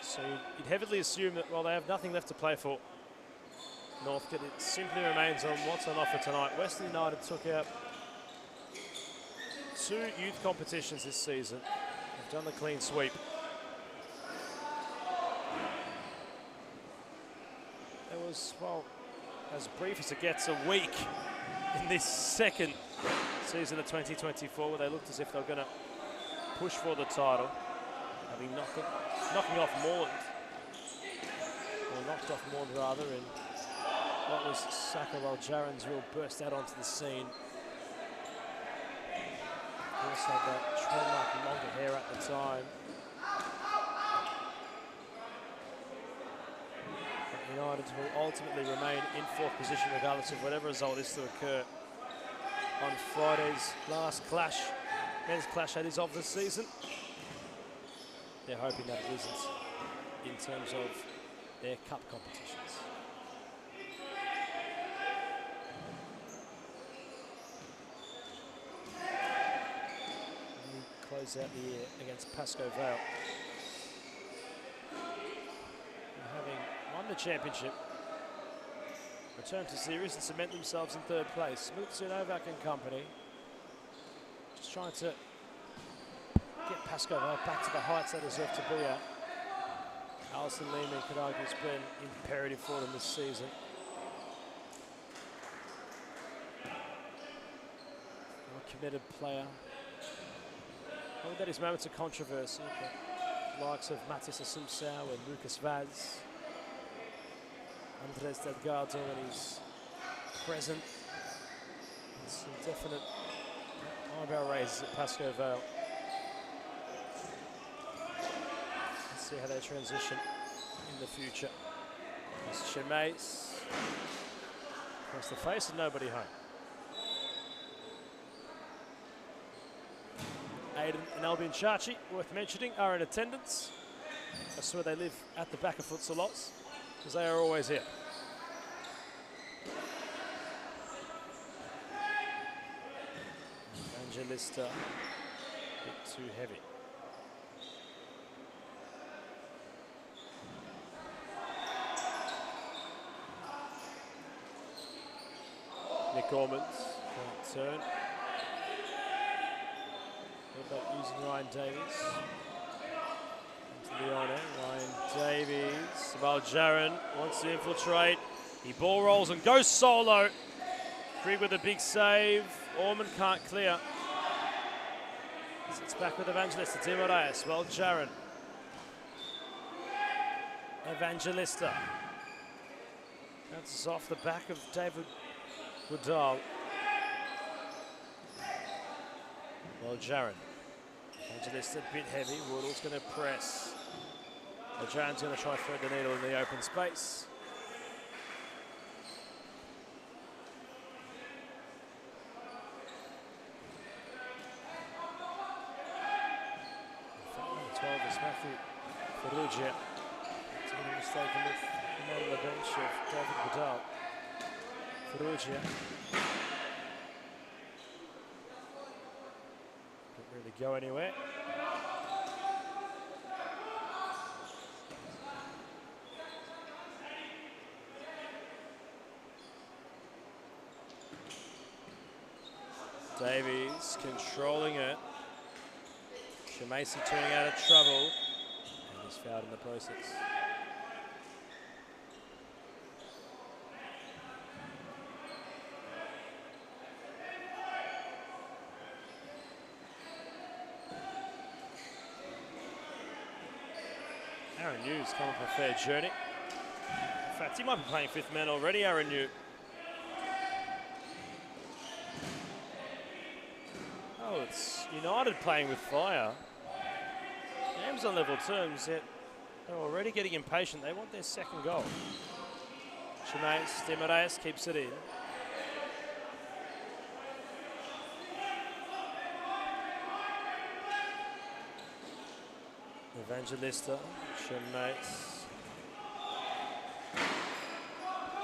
So you'd heavily assume that while they have nothing left to play for, Northcote, it simply remains on what's on offer tonight. Western United took out 2 youth competitions this season. They've done the clean sweep. It was, well, as brief as it gets, a week in this second season of 2024 where they looked as if they were going to push for the title, having knocking off Moreland, or knocked off Moreland rather, in what was Saka Waljaran's real burst out onto the scene. He also had that trademark longer hair at the time. But United will ultimately remain in 4th position regardless of whatever result is to occur on Friday's last clash, men's clash that is of the season. They're hoping that it isn't in terms of their cup competitions. Close out the year against Pascoe Vale. And having won the championship, return to series and cement themselves in 3rd place. Mutsu Novak and company just trying to get Pascoe Vale back to the heights they deserve to be at. Alison Lehman could argue has been imperative for them this season. A committed player. Well, that is moments of controversy, but the likes of Matis Asumsau and Lucas Vaz, Andres Delgado when he's present. Some definite eyebrow raises at Pascoe Vale. Let's see how they transition in the future. There's Chemase across the face and nobody home. Aiden and Albion Chachi, worth mentioning, are in attendance. I swear they live at the back of futsal lots, because they are always here. Evangelista, a bit too heavy. Nick Ormond, can't turn. About using Ryan Davies. Into Leone, Ryan Davies. Waljaran wants to infiltrate. He ball rolls and goes solo. Krieg with a big save. Ormond can't clear. Sits back with Evangelista. Di Moraes. Waljaran. Evangelista. Bounces off the back of David Woodall. Waljaran. Evangelista a bit heavy. Woodall's going to press. Waljaran's going to try to thread the needle in the open space. Number 12 is Matthew Ferrugia. It's been mistaken with the man on the bench of David Woodall. Ferrugia. really go anywhere. Davies controlling it. Shemacy turning out of trouble. And he's fouled in the process. Aaron New's come up a fair journey. In fact, he might be playing fifth man already, Aaron New. Oh, it's United playing with fire. Game's on level terms, yet they're already getting impatient. They want their second goal. Demarais keeps it in. Evangelista, Shemace,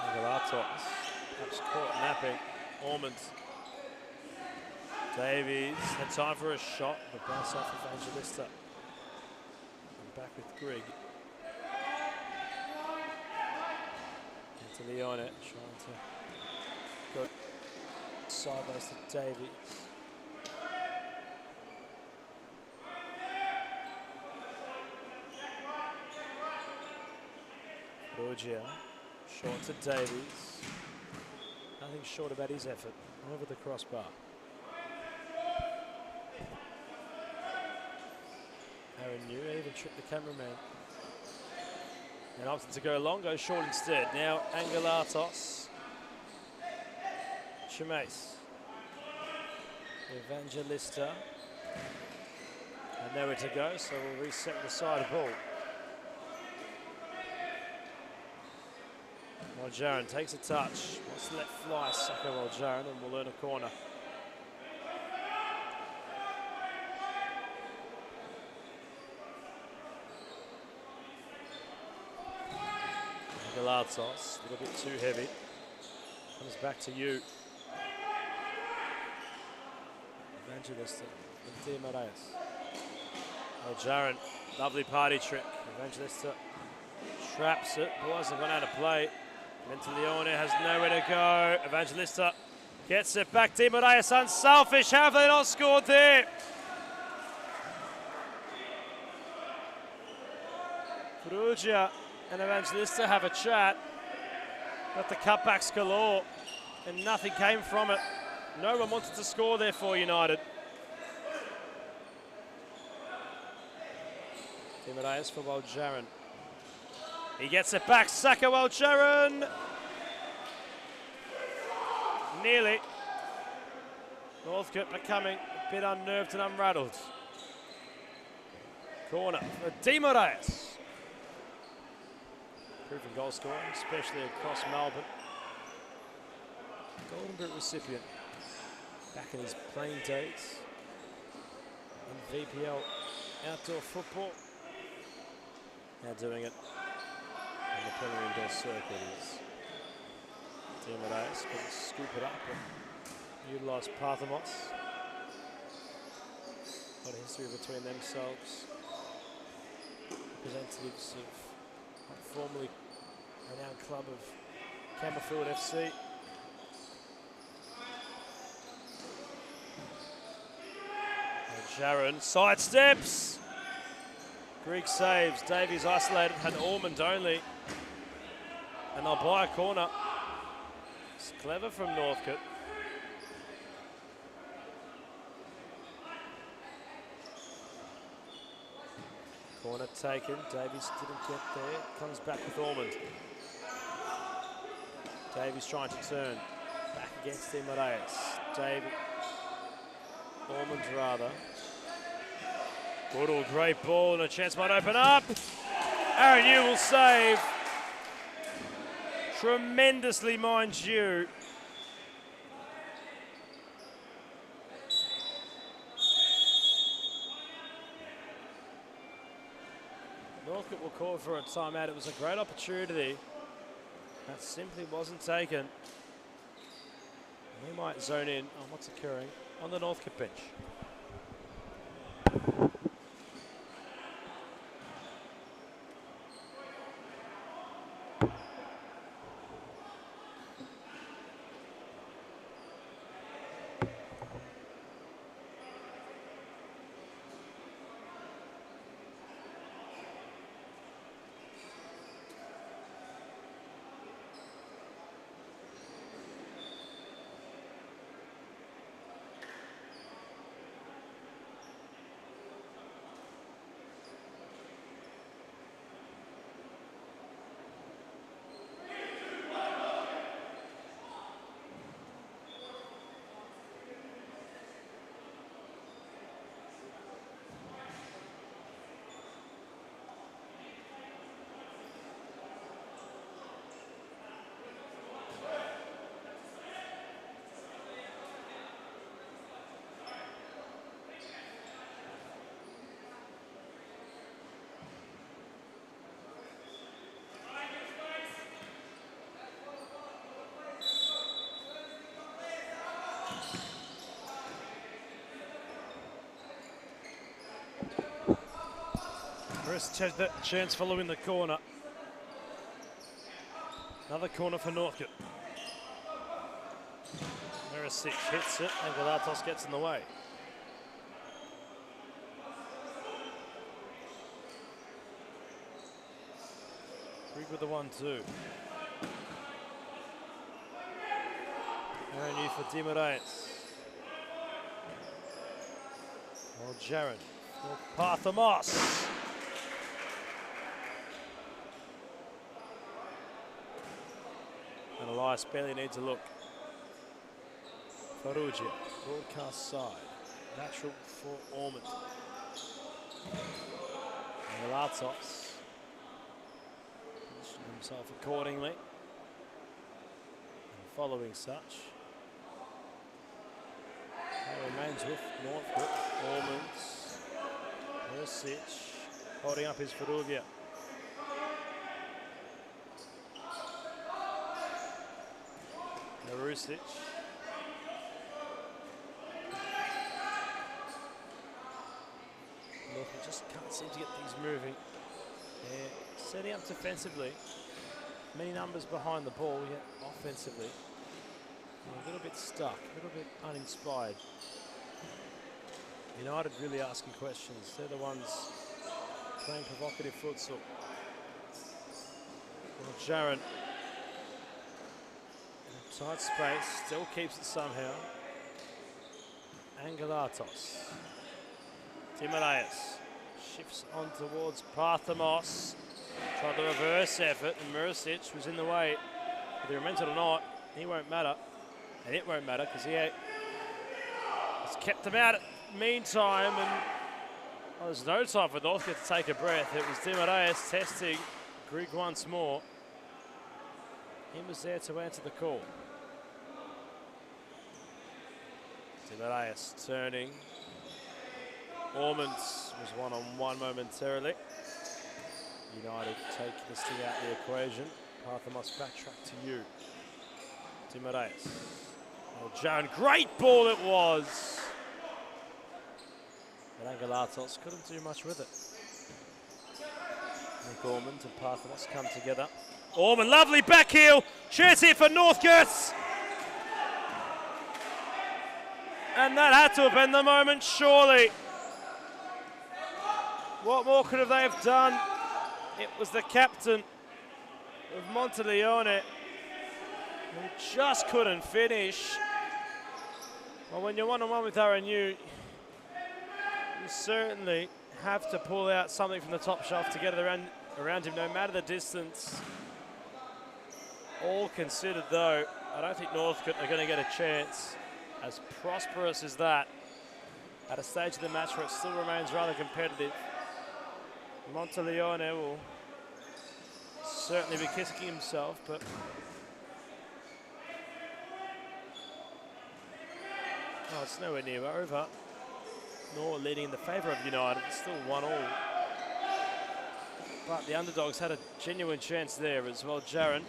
Angelatos, perhaps caught napping. Ormond, Davies had time for a shot, but bounce off Evangelista. And back with Grigg. Into Leone, trying to go sideways to Davies. Borgia, short to Davies. Nothing short about his effort. Over the crossbar. Aaron New even tripped the cameraman. And opted to go long, goes short instead. Now Angelatos. Shemace. Evangelista. And nowhere to go, so we'll reset the side ball. Waljaran takes a touch, wants to let fly Saka Waljaran, and we'll earn a corner. Galatos, a little bit too heavy. Comes back to you. Evangelista and Demarais. Waljaran, lovely party trick. Evangelista traps it, boys have gone out of play. Mentaleone has nowhere to go. Evangelista gets it back. Demarais unselfish. Have they not scored there? Perugia and Evangelista have a chat. But the cutbacks galore. And nothing came from it. No one wanted to score there for United. Demarais for Waljaran. He gets it back, Saka Waljaran. Nearly. Northcote becoming a bit unnerved and unrattled. Corner for Demarais. Proven goal scorer, especially across Melbourne. Golden Boot recipient. Back in his playing days in VPL outdoor football. Now doing it on the Premier Indoor circuit is Demarais, couldn't scoop it up and utilise Parthamos. A lot of history between themselves. Representatives of formerly renowned club of Campbellfield FC. Jaron sidesteps. Grigg saves. Davies isolated, had Ormond only. And they'll buy a corner. It's clever from Northcote. Corner taken. Davies didn't get there. Comes back with Ormond. Davies trying to turn. Back against Demarais. Ormond rather. Goodall, great ball, and a chance might open up. Aaron Yu will save. Tremendously, mind you. Northcote will call for a timeout. It was a great opportunity. That simply wasn't taken. We might zone in on what's occurring on the Northcote bench. Rest has that chance following the corner. Another corner for Northcote. Merisic hits it and Galatos gets in the way. Grigg with the 1-2. No need for Dimaraes. Or Jaron. Or Parthamos. And Elias barely needs a look. Farrugia, broadcast side. Natural for Ormond. And Galatos positioning himself accordingly. And following such. He remains with Northcote. Ormonds. Merisic holding up his Farrugia. Marusic. Northcote just can't seem to get things moving. They're setting up defensively. Many numbers behind the ball, yet offensively they're a little bit stuck, a little bit uninspired. United really asking questions. They're the ones playing provocative futsal. Well, Jaron in a tight space, still keeps it somehow. Angelatos. Dimaraes shifts on towards Parthamos. Tried the reverse effort, and Merisic was in the way. Whether he meant it or not, he won't matter. And it won't matter because he has kept them out at the meantime. And well, there's no time for Northcote to take a breath. It was Dimaraes testing Grigg once more. He was there to answer the call. Dimaraes turning. Ormonds was one-on-one momentarily. United taking this thing out of the equation. Parthamos backtrack to you. Dimaraes. Oh, Jaron, great ball it was. But Angelatos couldn't do much with it. Nick Ormond and Parthamos come together. Ormond, lovely back heel. Chance here for Northcote. And that had to have been the moment, surely. What more could they have done? It was the captain of Monteleone who just couldn't finish. Well, when you're one-on-one with Aaron, you certainly have to pull out something from the top shelf to get it around him, no matter the distance. All considered, though, I don't think Northcote are going to get a chance. As prosperous as that, at a stage of the match where it still remains rather competitive, Monteleone will certainly be kicking himself, but oh, it's nowhere near over, nor leading in the favour of United. It's still 1-1. But the underdogs had a genuine chance there as well. Jaron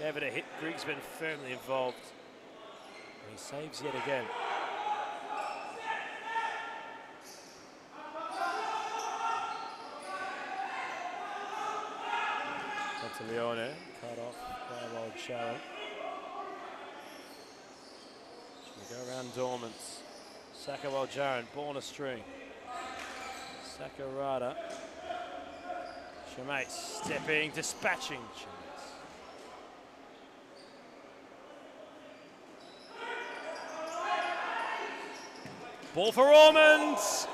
gave it a hit. Grigg's been firmly involved. And he saves yet again. Monteleone cut off by old Jaron. We go around Dormants. Sakawal Jaron, ball on a string. Sakurada. Chamace stepping, dispatching Chamace. Ball for Ormonds.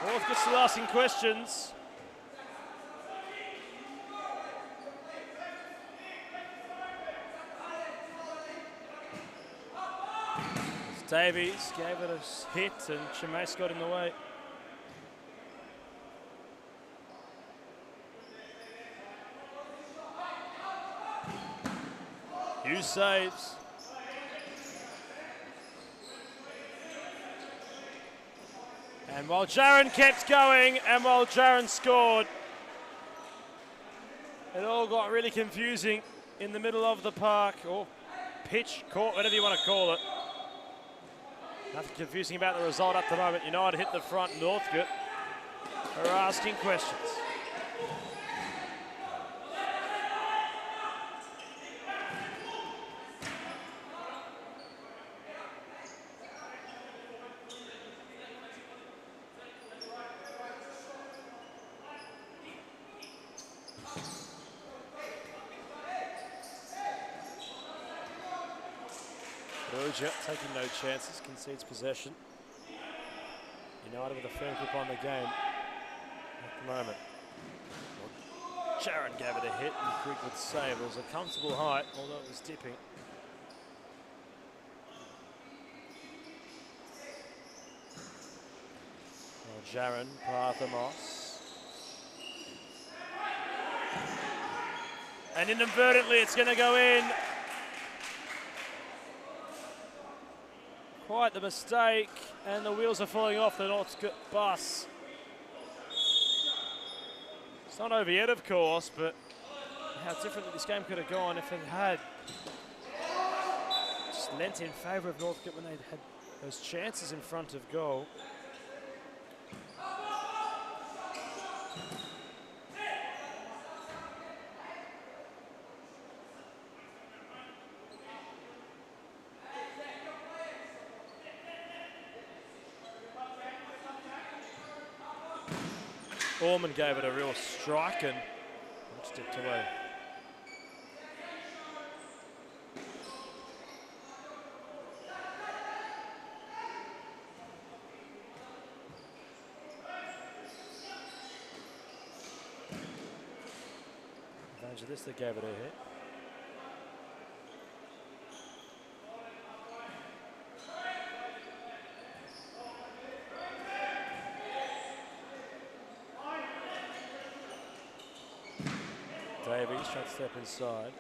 Northcote still asking questions. Davies gave it a hit and Chamace got in the way. Hughes saves. And while Jaron kept going and while Jaron scored, it all got really confusing in the middle of the park, or pitch, court, whatever you want to call it. Nothing confusing about the result at the moment. United hit the front. Northcote are asking questions. Taking no chances, concedes possession. United with a firm grip on the game at the moment. Well, Jaron gave it a hit and Grigg would save. It was a comfortable height, although it was dipping. Well, Jaron, Parthamos. And inadvertently it's going to go in. Quite the mistake, and the wheels are falling off the Northcote bus. It's not over yet, of course, but how differently this game could have gone if it had just lent in favour of Northcote when they had those chances in front of goal. Moreland gave it a real strike and stepped away. Advantage of this, they gave it a hit. Davies trying to step inside.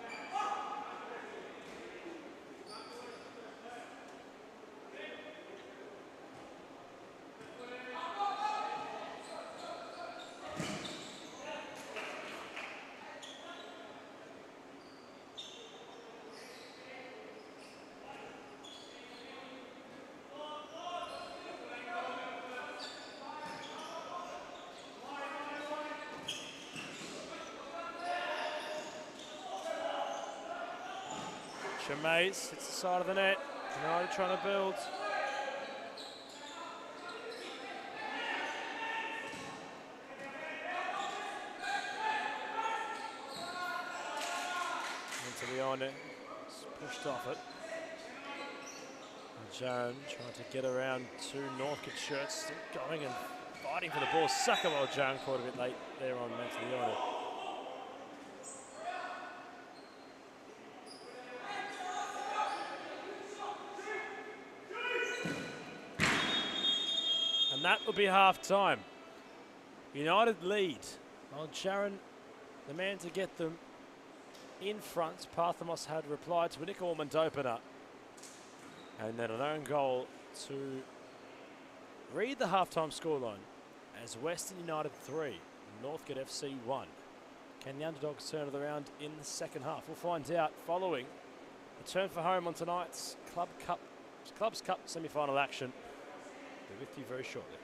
Chamaze hits the side of the net. United trying to build. Into the on it. It's pushed off it. And Jaron trying to get around two Northcote shirts. Still going and fighting for the ball. Sucker while Jaron caught a bit late there on into the on it. And that will be half-time. United lead. Well, Jaron, the man to get them in front. Parthamos had replied to a Nick Ormond opener. And then an own goal to read the half-time scoreline as Western United 3, Northcote FC 1. Can the underdogs turn it around in the second half? We'll find out following the turn for home on tonight's Clubs Cup semi-final action. Be with you very shortly.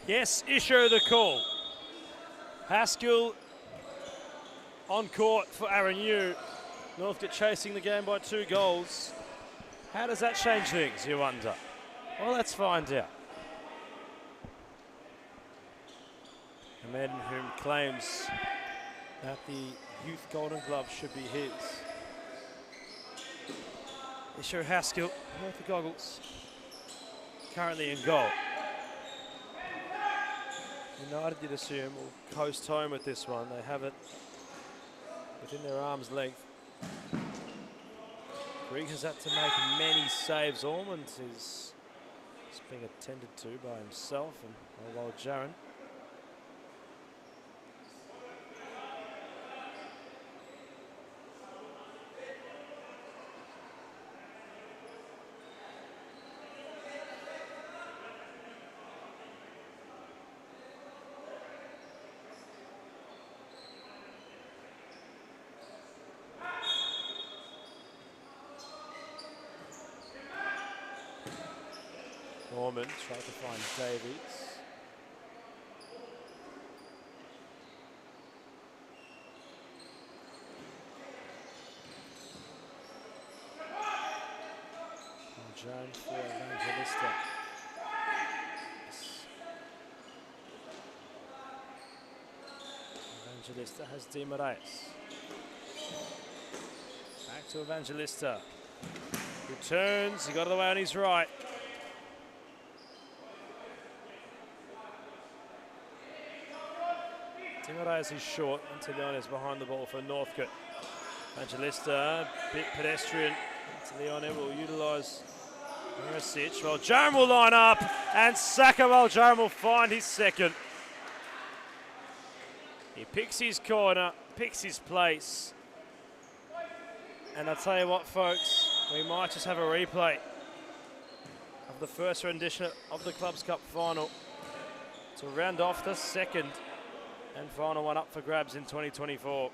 Yes, Isho the call. Haskell on court for Aaron Yu. Northcote chasing the game by 2 goals. How does that change things, you wonder? Well, let's find out. A man whom claims that the youth golden glove should be his. Isho Haskell, with the goggles, currently in goal. United, you'd assume, will coast home with this one. They have it within their arm's length. Griggs has had to make many saves. Ormond is being attended to by himself and old Jaron. Norman tried to find Davies. And Jones for Evangelista. Evangelista has Di Marais. Back to Evangelista. Returns, he got it away on his right. Di Marais is short, and Leon is behind the ball for Northcote. Evangelista, bit pedestrian. Leon will utilise Mirasic. Well, Jaron will line up, and Saka, well, Jaron will find his second. He picks his corner, picks his place. And I'll tell you what, folks, we might just have a replay of the first rendition of the Clubs Cup final to round off the second and final one up for grabs in 2024.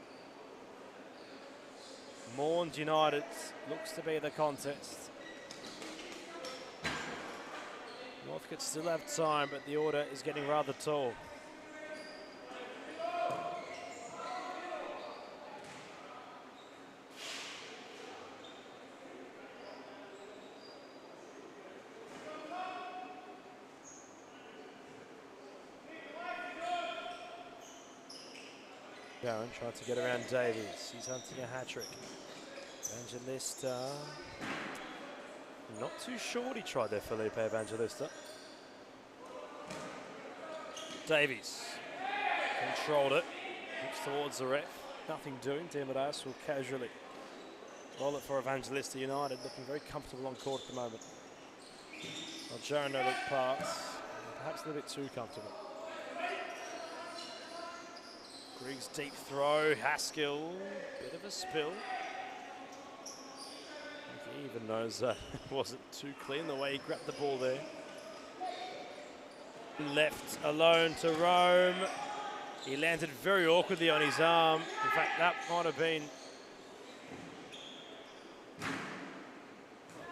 Moreland United looks to be the contest. Northcote still have time, but the order is getting rather tall. Darren tried to get around Davies. He's hunting a hat-trick. Evangelista. Not too short, he tried there, Felipe Evangelista. Davies controlled it. Looks towards the ref. Nothing doing. Di Marais will casually roll it for Evangelista United. Looking very comfortable on court at the moment. Well, Jaron no look pass. Perhaps a little bit too comfortable. Griggs deep throw, Haskell, bit of a spill. He even knows that it wasn't too clean the way he grabbed the ball there. Left alone to Rome. He landed very awkwardly on his arm. In fact, that might have been,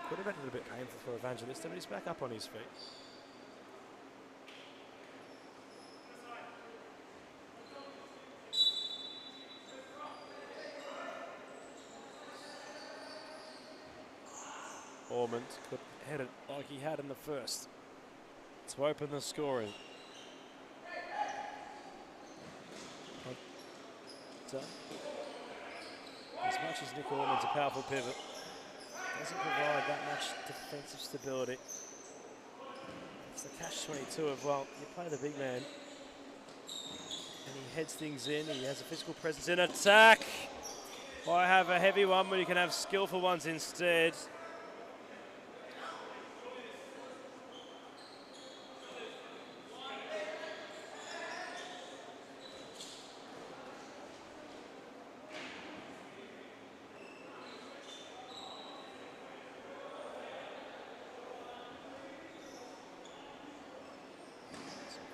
could have been a little bit painful for Evangelista, but he's back up on his feet. Ormond could head it like he had in the first to open the scoring. But, as much as Nick Ormond's a powerful pivot, doesn't provide that much defensive stability. It's the catch-22 of, well, you play the big man and he heads things in, he has a physical presence in attack. I have a heavy one, but you can have skillful ones instead.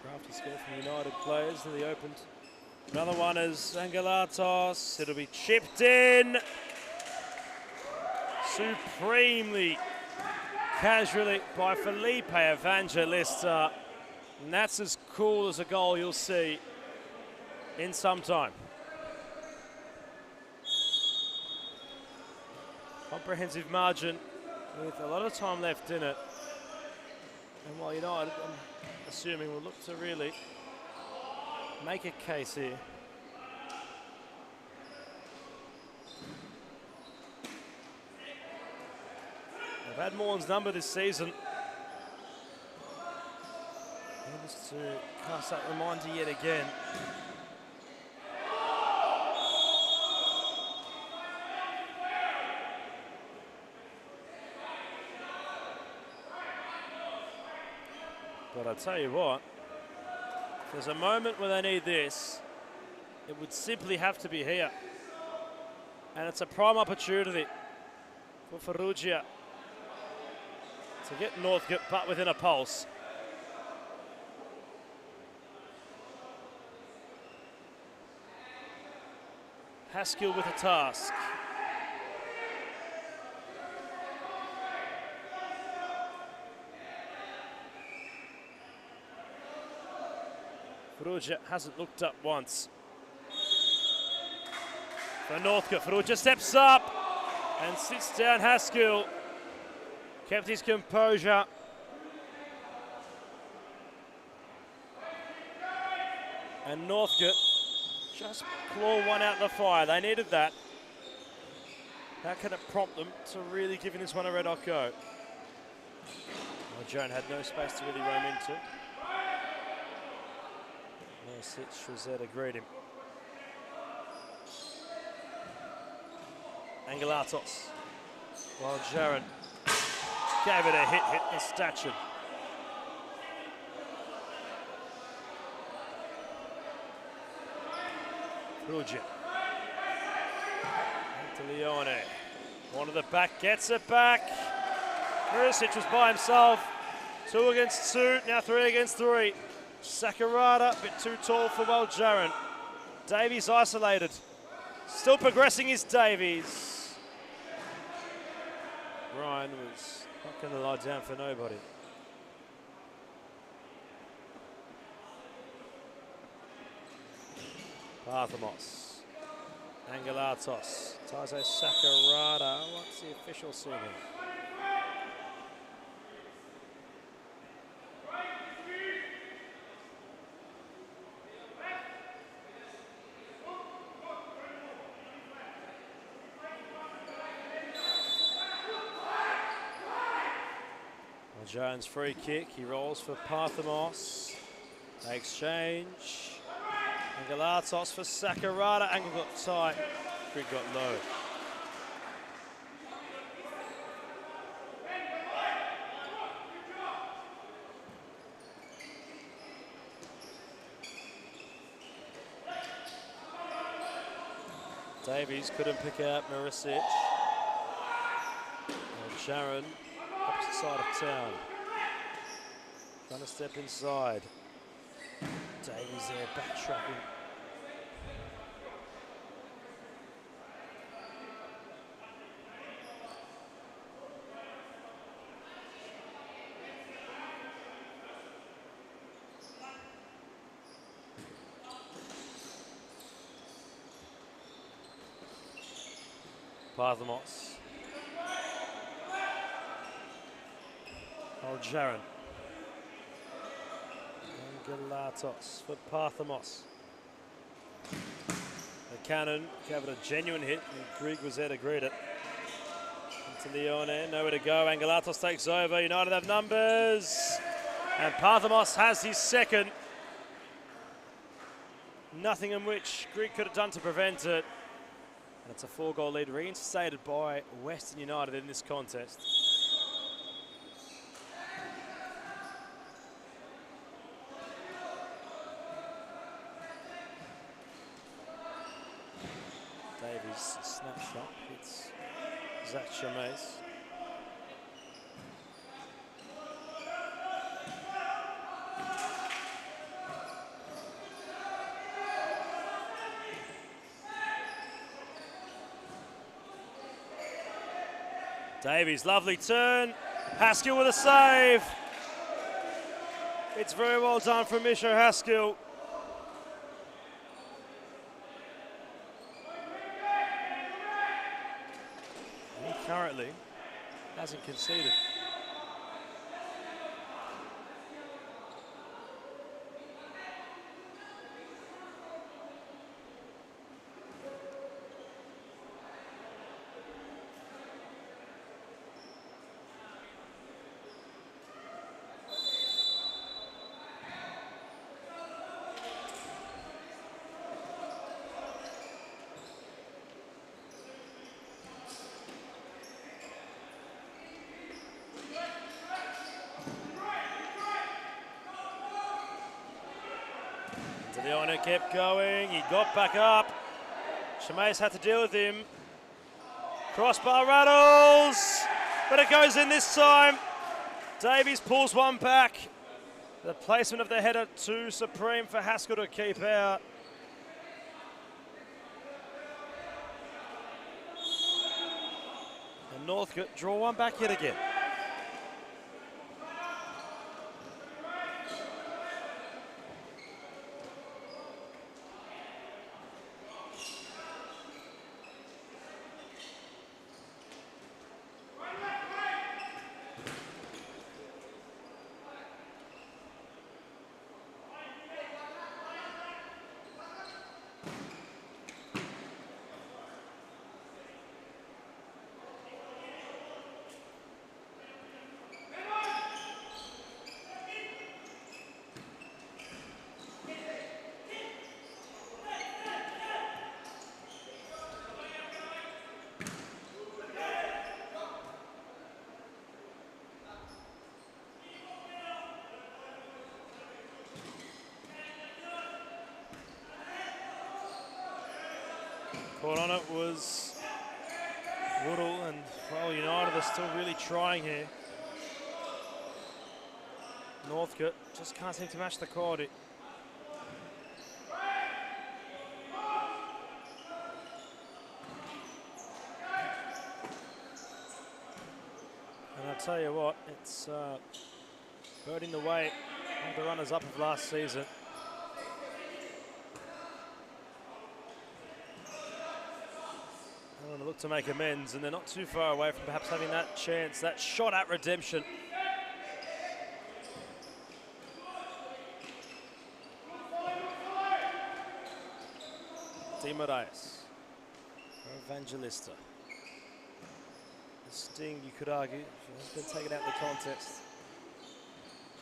Crafty skill from United players in the opened. Another one is Angelatos. It'll be chipped in. Supremely casually by Felipe Evangelista. And that's as cool as a goal you'll see in some time. Comprehensive margin with a lot of time left in it. And while United, I'm assuming, will look to really make a case here. They've had Moreland's number this season. And just to cast that reminder yet again. But I tell you what, if there's a moment where they need this, it would simply have to be here. And it's a prime opportunity for Fitzroy to get Northcote but within a pulse. Haskell with a task. Fitzroy hasn't looked up once. For Northcote, Fitzroy steps up and sits down. Haskell kept his composure. And Northcote just claw one out the fire. They needed that. How can it prompt them to really giving this one a red hot go? Well, Joan had no space to really roam into. No sits, Rosetta greet him. Angelatos. While Jaron gave it a hit the statue. Fitzroy. To Leone. One of the back gets it back. Murisic was by himself. 2 against 2, now 3 against 3. Sakurada, a bit too tall for Jaron. Davies isolated. Still progressing is Davies. Ryan was not going to lie down for nobody. Parthamos. Angelatos. Taze Sakurada. What's the official signal? Jones free kick, he rolls for Parthamos. They exchange. Angelatos for Sakurada. Angle got tight, Grig got low. Davies couldn't pick out Murisic. And Sharon, opposite side of town. Trying to step inside. Davies there, backtracking. Parthamos. Oh, Jaron. Angelatos for Parthamos. The cannon gave it a genuine hit, and Grig was there to greet it. Into Leone, nowhere to go. Angelatos takes over. United have numbers. And Parthamos has his second. Nothing in which Grig could have done to prevent it. And it's a 4-goal lead reinstated by Western United in this contest. Davies snapshot, it's Zach Chamez. Davies, lovely turn, Haskell with a save. It's very well done from Misho Haskell. He currently hasn't conceded. Leone kept going, he got back up. Shamaze had to deal with him. Crossbar rattles, but it goes in this time. Davies pulls one back. The placement of the header too supreme for Haskell to keep out. And Northcote draw one back yet again. Caught on it was Woodall, and well, United are still really trying here. Northcote just can't seem to match the quality. And I'll tell you what, it's birding the way of the runners-up of last season. They want to look to make amends, and they're not too far away from perhaps having that chance, that shot at redemption. Di Moraes, Evangelista. The sting, you could argue, has been taken out of the contest.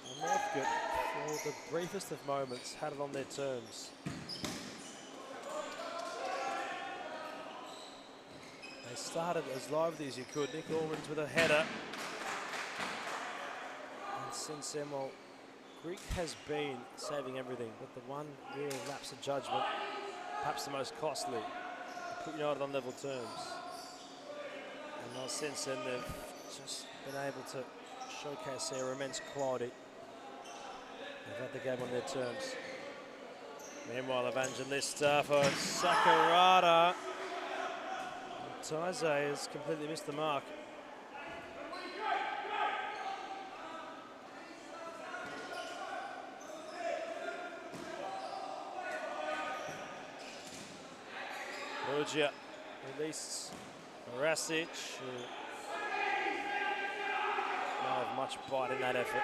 And Northcote, for the briefest of moments, had it on their terms. They started as lively as you could. Nick Ormans with a header. And since then, well, Greek has been saving everything, but the one real lapse of judgment, perhaps the most costly, put United on level terms. And well, since then, they've just been able to showcase their immense quality. They've had the game on their terms. Meanwhile, Evangelista for Sakurada. Taizé has completely missed the mark. Rogia released Rasic, who don't have much bite in that effort.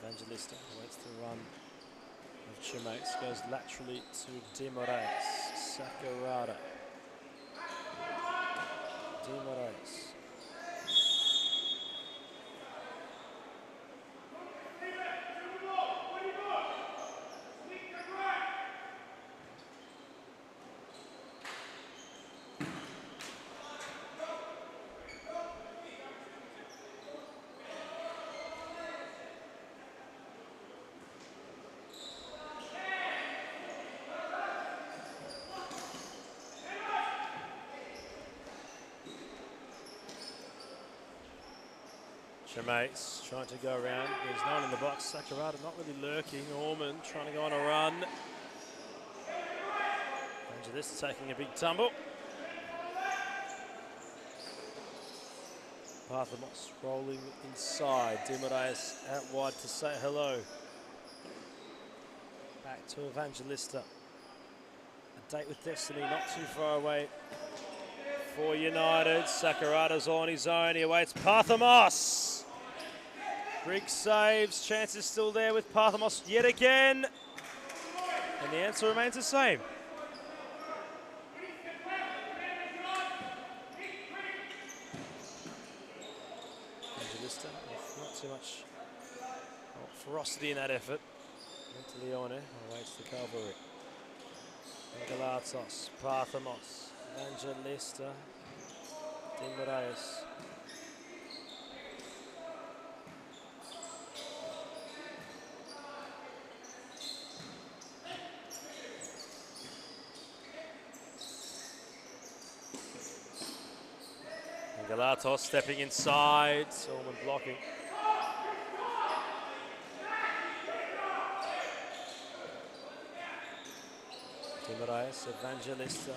Evangelista waits the run of Chimax, goes laterally to Di Moraes. Sakurada. Di Moraes. Chimax trying to go around. There's no one in the box. Sakurada not really lurking. Ormond trying to go on a run. Evangelista taking a big tumble. Parthamos rolling inside. Dimaraes out wide to say hello. Back to Evangelista. A date with destiny not too far away for United. Sakurada's on his own. He awaits Parthamos. Griggs saves. Chance is still there with Parthamos yet again. And the answer remains the same. Evangelista with not too much ferocity in that effort. Into Leone, awaits the cavalry. Galatos, Parthamos, Evangelista, Dimaraes. Galatos stepping inside, Solomon blocking. Dimaraes, Evangelista,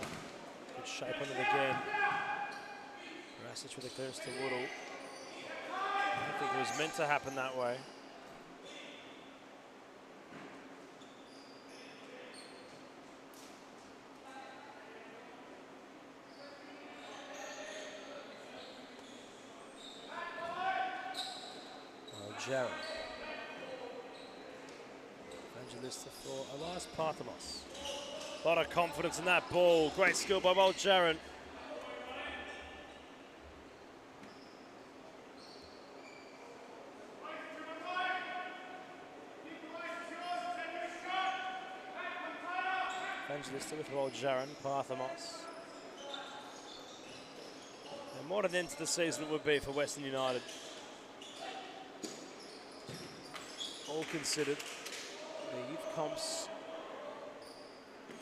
good shape on it again. Rasic with a clearance to Woodall. I don't think it was meant to happen that way. Jaron. Evangelista for Elias Parthamos. A lot of confidence in that ball. Great skill by Will Jaron. Evangelista with Will Jaron, Parthamos. And what an end to the season it would be for Western United. All considered, the youth comps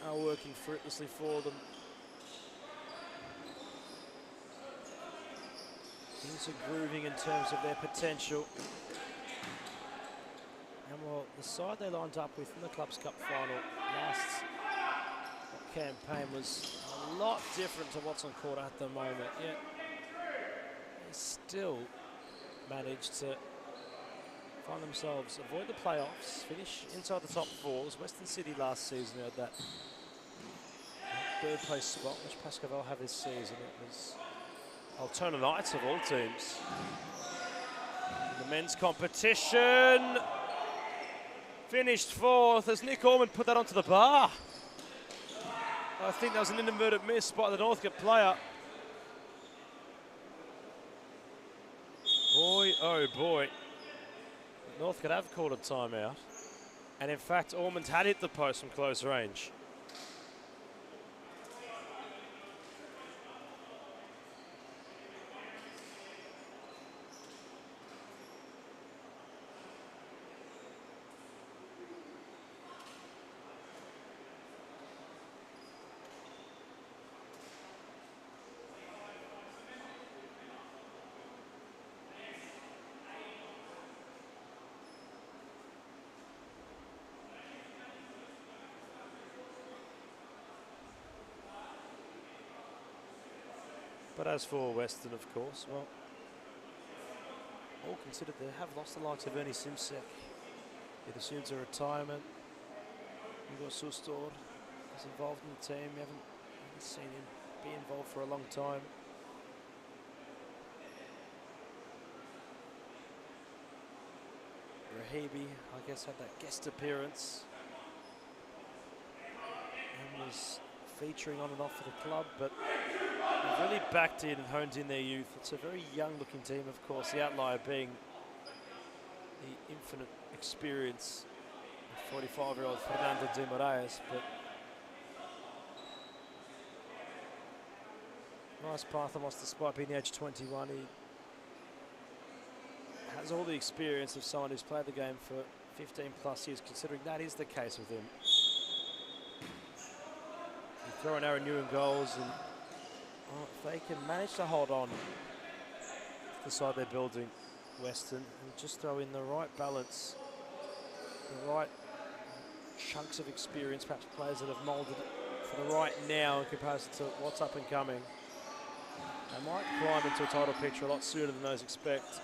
are working fruitlessly for them. Things are grooving in terms of their potential. And well, the side they lined up with in the Clubs Cup final last campaign was a lot different to what's on court at the moment, yet they still managed to find themselves, avoid the playoffs, finish inside the top fours. Western City last season had that third place spot, which Pascal have this season. It was Altona Knights of all teams. In the men's competition, finished fourth as Nick Ormond put that onto the bar. I think that was an inadvertent miss by the Northcote player. Boy, oh boy. Northcote have called a timeout. And in fact, Ormond had hit the post from close range. But as for Western, of course, well, all considered, they have lost the likes of Ernie Simsek. It assumes a retirement. Igor Sustor is involved in the team. You haven't seen him be involved for a long time. Rahibi, I guess, had that guest appearance and was featuring on and off for the club, but they've really backed in and honed in their youth. It's a very young-looking team, of course, the outlier being the infinite experience of 45-year-old Fernando Dimaraes, but nice Parthamos, despite being the age 21, he has all the experience of someone who's played the game for 15 plus years, considering that is the case with him. They throw in Aaron Ewan goals, and if they can manage to hold on to the side they're building, Western, and just throw in the right balance, the right chunks of experience, perhaps players that have moulded for the right now in comparison to what's up and coming. They might climb into a title picture a lot sooner than those expect.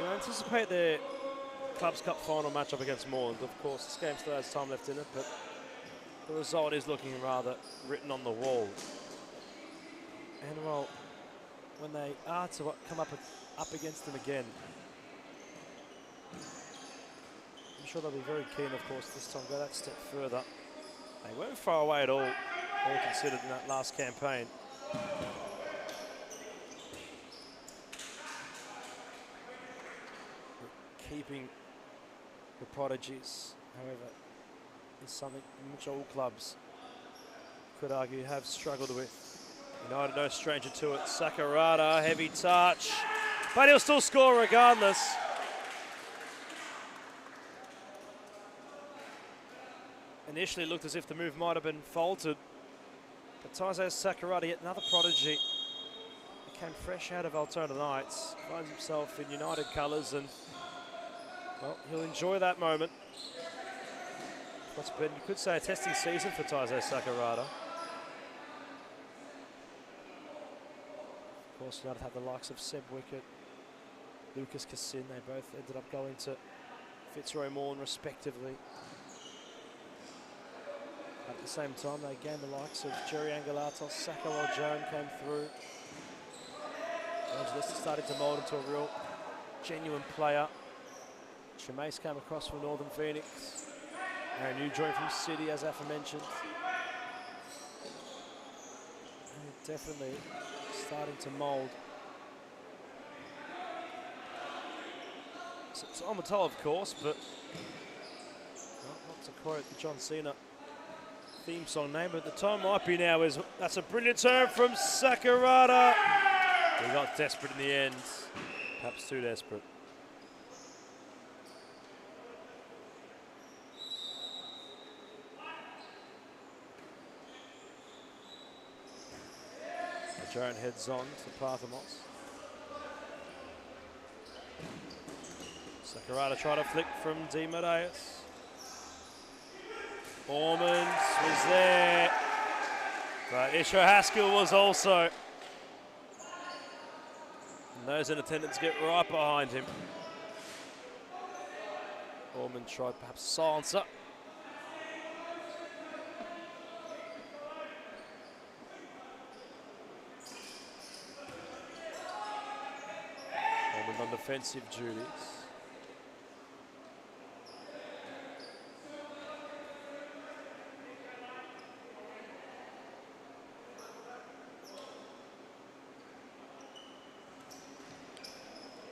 You anticipate their Clubs Cup final matchup against Moreland. Of course, this game still has time left in it, but the result is looking rather written on the wall. And well, when they are to come up against them again, I'm sure they'll be very keen, of course, this time go that step further. They weren't far away at all considered in that last campaign. Keeping the prodigies, however, is something which all clubs could argue have struggled with. United no stranger to it. Sakurada, heavy touch, but he'll still score regardless. Initially looked as if the move might have been faltered, but Taizé Sakurada, yet another prodigy, he came fresh out of Altona Knights, finds himself in United colours, and well, he'll enjoy that moment. What's been, you could say, a testing season for Taizé Sakurada. Of course, United had the likes of Seb Wickett, Lucas Cassin. They both ended up going to Fitzroy Moreland respectively. At the same time, they gained the likes of Jerry Angelatos, Saka Waljaran came through. Angelista started to mould into a real, genuine player. Tremace came across from Northern Phoenix. Aaron New joined from City, as aforementioned. And definitely starting to mould. So it's on the toe, of course, but well, not to quote the John Cena theme song name, but the time might be now. That's a brilliant turn from Sakurada. He got desperate in the end, perhaps too desperate. Jaron heads on to Parthamos. Sakurada tried to flick from Di Matthias. Ormond was there, but Isho Haskell was also. And those in attendance get right behind him. Ormond tried perhaps to silence up. On defensive duties.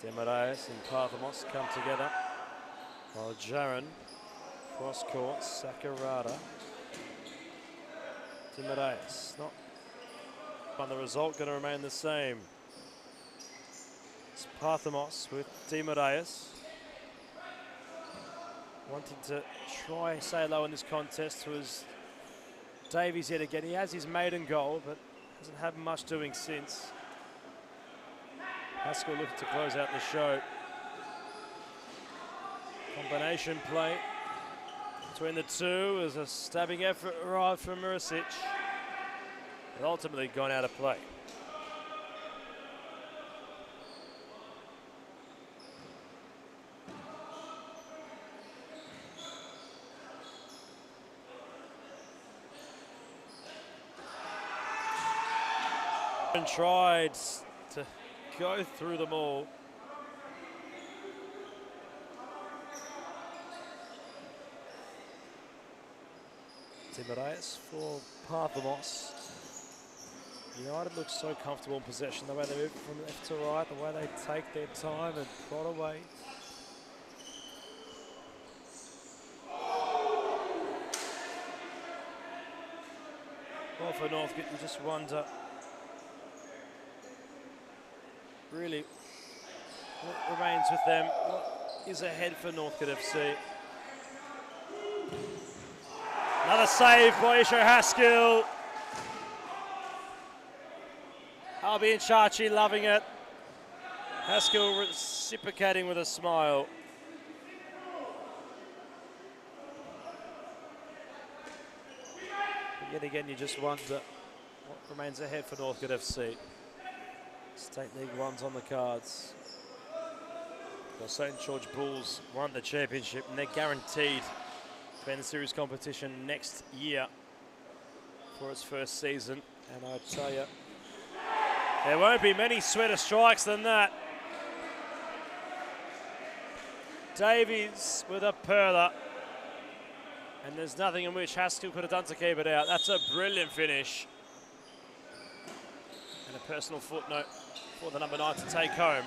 Demaraeus and Parthamos come together, while Jaron cross court, Sakurada. Demaraeus not on the result, going to remain the same. Parthamos with Di Matthias. Wanting to try say low in this contest was Davies yet again. He has his maiden goal, but hasn't had much doing since. Haskell looking to close out the show. Combination play between the two as a stabbing effort arrived from Murasic. But ultimately gone out of play. And tried to go through them all. Timeraeus for Parthamos. United looks so comfortable in possession, the way they move from left to right, the way they take their time and prod away. Well, for Northcote, you just wonder really what remains with them, what is ahead for Northcote FC. Another save by Isho Haskell. Albion Chachi loving it. Haskell reciprocating with a smile. But yet again, you just wonder what remains ahead for Northcote FC. State League One's on the cards. The St George Bulls won the championship and they're guaranteed to be in the series competition next year for its first season. And I tell you, there won't be many sweeter strikes than that. Davies with a perler. And there's nothing in which Haskell could have done to keep it out. That's a brilliant finish. And a personal footnote for the number 9 to take home.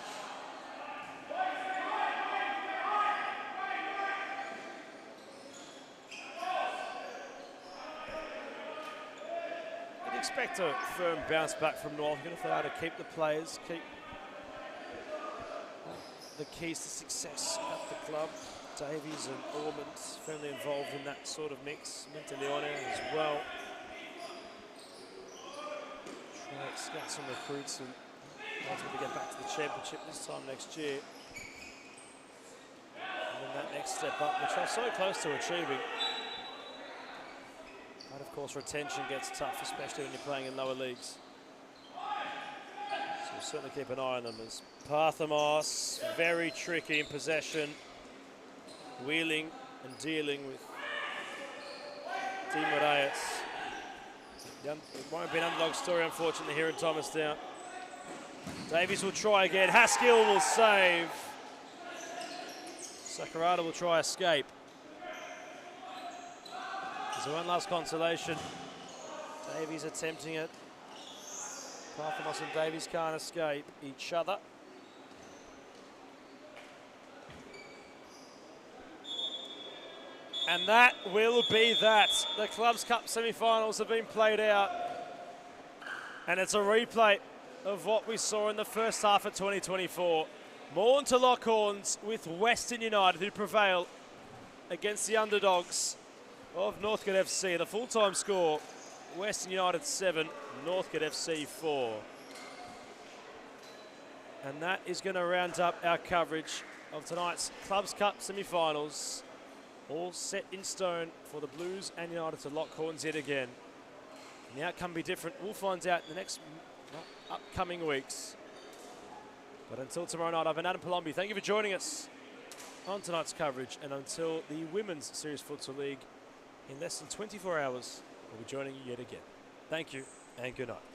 You'd expect a firm bounce back from Northcote if they are to keep the players, keep the keys to success at the club. Davies and Ormond firmly involved in that sort of mix. Mentaleone as well. Try to scout some recruits and ultimately get back to the championship this time next year. And then that next step up, which they're so close to achieving. But of course retention gets tough, especially when you're playing in lower leagues. So we'll certainly keep an eye on them. As Parthamos, very tricky in possession. Wheeling and dealing with Dean Moreland. It won't be an underdog story, unfortunately, here in Thomastown. Davies will try again. Haskell will save. Sakurada will try escape. So one last consolation. Davies attempting it. Parthamos and Davies can't escape each other. And that will be that. The Clubs Cup semi-finals have been played out. And it's a replay of what we saw in the first half of 2024. Moreland to Lockhorns with Western United, who prevail against the underdogs of Northcote FC. The full-time score, Western United 7, Northcote FC 4. And that is going to round up our coverage of tonight's Clubs Cup semi-finals. All set in stone for the Blues and United to Lockhorns yet again. And the outcome will be different. We'll find out in the next upcoming weeks. But until tomorrow night, I've been Adam Palombi. Thank you for joining us on tonight's coverage. And until the Women's Series Futsal League in less than 24 hours, we'll be joining you yet again. Thank you and good night.